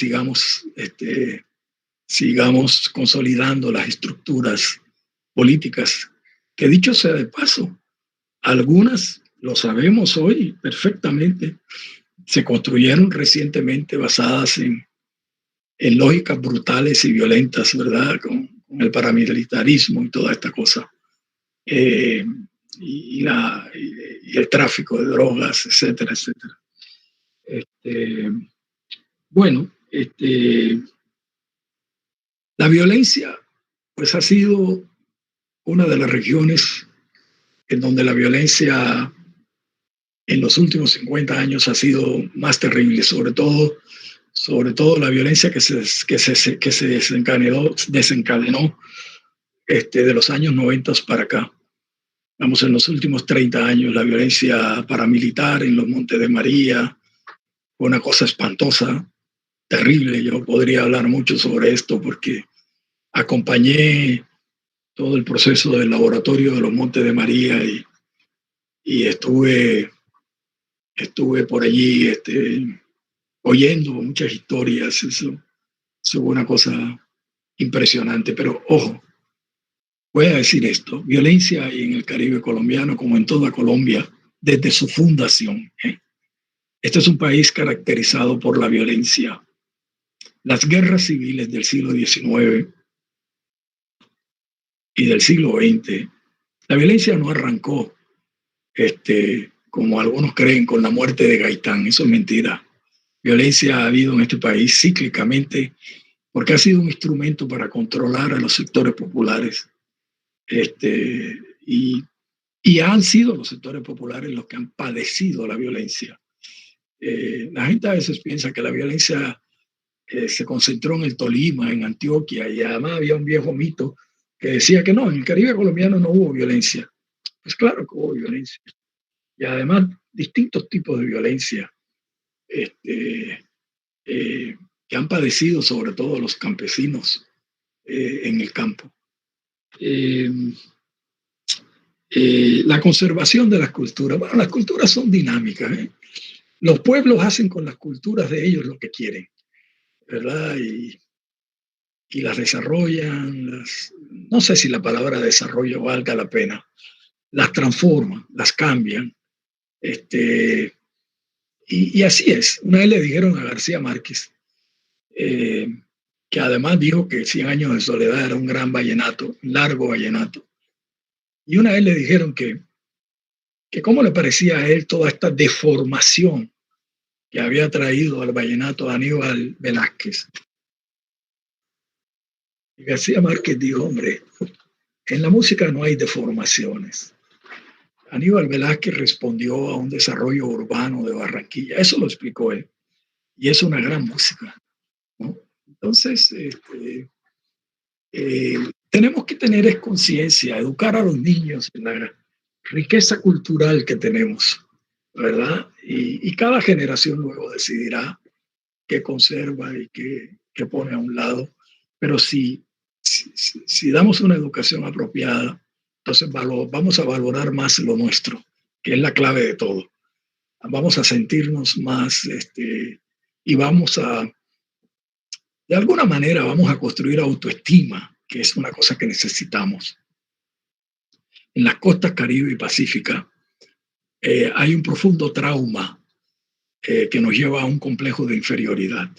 sigamos consolidando las estructuras políticas, que dicho sea de paso, algunas, lo sabemos hoy perfectamente, se construyeron recientemente basadas en lógicas brutales y violentas, ¿verdad? Con el paramilitarismo y toda esta cosa. Y el tráfico de drogas, etcétera, etcétera. Bueno, la violencia pues ha sido una de las regiones en donde la violencia en los últimos 50 años ha sido más terrible, sobre todo la violencia que se desencadenó de los años 90 para acá. Vamos, en los últimos 30 años, la violencia paramilitar en los Montes de María fue una cosa espantosa, terrible. Yo podría hablar mucho sobre esto porque acompañé todo el proceso del laboratorio de los Montes de María y estuve por allí oyendo muchas historias. Eso fue una cosa impresionante. Pero ojo, voy a decir esto: violencia hay en el Caribe colombiano como en toda Colombia desde su fundación. Este es un país caracterizado por la violencia. Las guerras civiles del siglo XIX y del siglo XX, la violencia no arrancó, como algunos creen, con la muerte de Gaitán. Eso es mentira. Violencia ha habido en este país cíclicamente porque ha sido un instrumento para controlar a los sectores populares. Y han sido los sectores populares los que han padecido la violencia. La gente a veces piensa que la violencia se concentró en el Tolima, en Antioquia, y además había un viejo mito que decía que no, en el Caribe colombiano no hubo violencia. Pues claro que hubo violencia. Y además distintos tipos de violencia que han padecido sobre todo los campesinos en el campo. La conservación de las culturas. Bueno, las culturas son dinámicas. Los pueblos hacen con las culturas de ellos lo que quieren, ¿verdad? Y las desarrollan, no sé si la palabra desarrollo valga la pena, las transforman, las cambian. Y así es. Una vez le dijeron a García Márquez, que además dijo que 100 años de soledad era un gran vallenato, un largo vallenato. Y una vez le dijeron que cómo le parecía a él toda esta deformación que había traído al vallenato Aníbal Velázquez. Y García Márquez dijo: hombre, en la música no hay deformaciones. Aníbal Velázquez respondió a un desarrollo urbano de Barranquilla. Eso lo explicó él. Y es una gran música, ¿no? Entonces, tenemos que tener conciencia, educar a los niños en la riqueza cultural que tenemos, ¿verdad? Y cada generación luego decidirá qué conserva y qué pone a un lado. Pero si damos una educación apropiada, entonces vamos a valorar más lo nuestro, que es la clave de todo. Vamos a sentirnos más, y de alguna manera vamos a construir autoestima, que es una cosa que necesitamos. En las costas Caribe y Pacífica hay un profundo trauma que nos lleva a un complejo de inferioridad.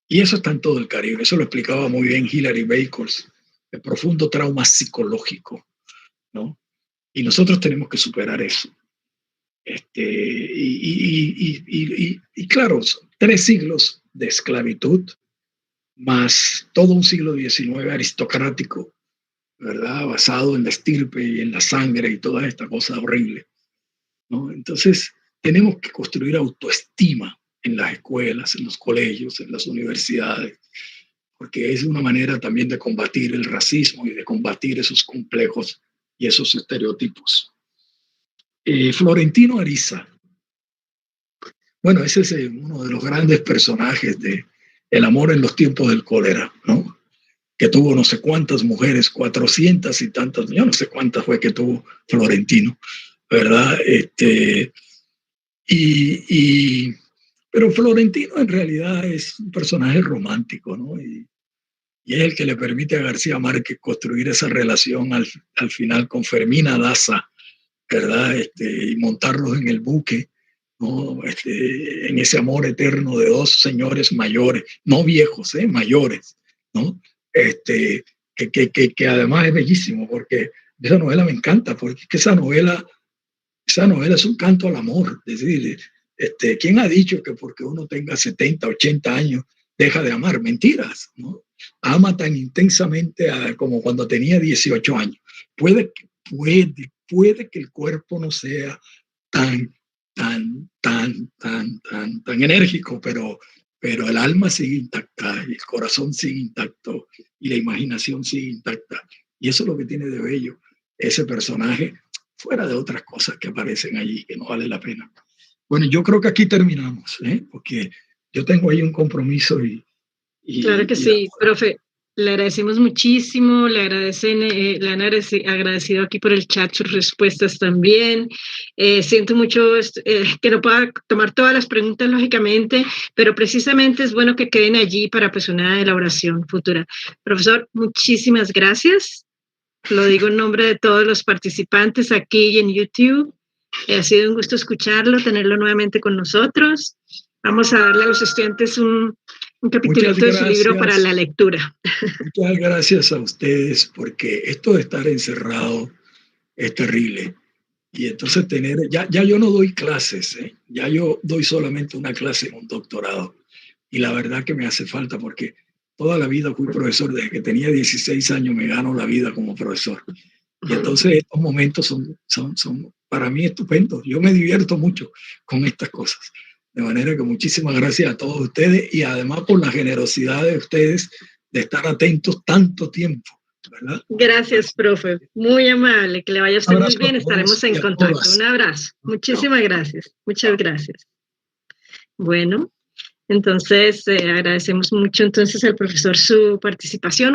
Y eso está en todo el Caribe. Eso lo explicaba muy bien Hilary Bakers, el profundo trauma psicológico, ¿no? Y nosotros tenemos que superar eso. Y claro, 3 siglos de esclavitud, más todo un siglo XIX aristocrático, ¿verdad? Basado en la estirpe y en la sangre y toda esta cosa horrible, ¿no? Entonces, tenemos que construir autoestima en las escuelas, en los colegios, en las universidades, porque es una manera también de combatir el racismo y de combatir esos complejos y esos estereotipos. Florentino Ariza, Bueno, ese es uno de los grandes personajes de El amor en los tiempos del cólera, ¿no? Que tuvo no sé cuántas mujeres, 400 y tantas, yo no sé cuántas fue que tuvo Florentino, ¿verdad? Pero Florentino en realidad es un personaje romántico, ¿no? Y es el que le permite a García Márquez construir esa relación al final con Fermina Daza, ¿verdad? Y montarlos en el buque, ¿no? En ese amor eterno de dos señores mayores, no viejos, mayores, ¿no? Que además es bellísimo, porque esa novela me encanta, porque es que esa novela es un canto al amor. Es decir, ¿quién ha dicho que porque uno tenga 70, 80 años deja de amar? Mentiras, ¿no? Ama tan intensamente como cuando tenía 18 años. Puede que el cuerpo no sea tan enérgico, pero el alma sigue intacta, y el corazón sigue intacto, y la imaginación sigue intacta. Y eso es lo que tiene de bello ese personaje, fuera de otras cosas que aparecen allí que no vale la pena. Bueno, yo creo que aquí terminamos, porque yo tengo ahí un compromiso Claro que sí, profe. Le agradecemos muchísimo, le han agradecido aquí por el chat sus respuestas también. Siento mucho que no pueda tomar todas las preguntas, lógicamente, pero precisamente es bueno que queden allí para pues una elaboración futura. Profesor, muchísimas gracias. Lo digo en nombre de todos los participantes aquí y en YouTube. Ha sido un gusto escucharlo, tenerlo nuevamente con nosotros. Vamos a darle a los estudiantes un capitulito de su libro para la lectura. Muchas gracias a ustedes, porque esto de estar encerrado es terrible. Y entonces ya yo no doy clases, ya yo doy solamente una clase en un doctorado. Y la verdad que me hace falta, porque toda la vida fui profesor, desde que tenía 16 años me gano la vida como profesor. Y entonces estos momentos son para mí estupendos. Yo me divierto mucho con estas cosas. De manera que muchísimas gracias a todos ustedes, y además por la generosidad de ustedes de estar atentos tanto tiempo, ¿verdad? Gracias, profe. Muy amable. Que le vaya a usted muy bien. Estaremos en contacto. Un abrazo. Muchísimas gracias. Muchas gracias. Bueno, entonces agradecemos mucho entonces al profesor su participación.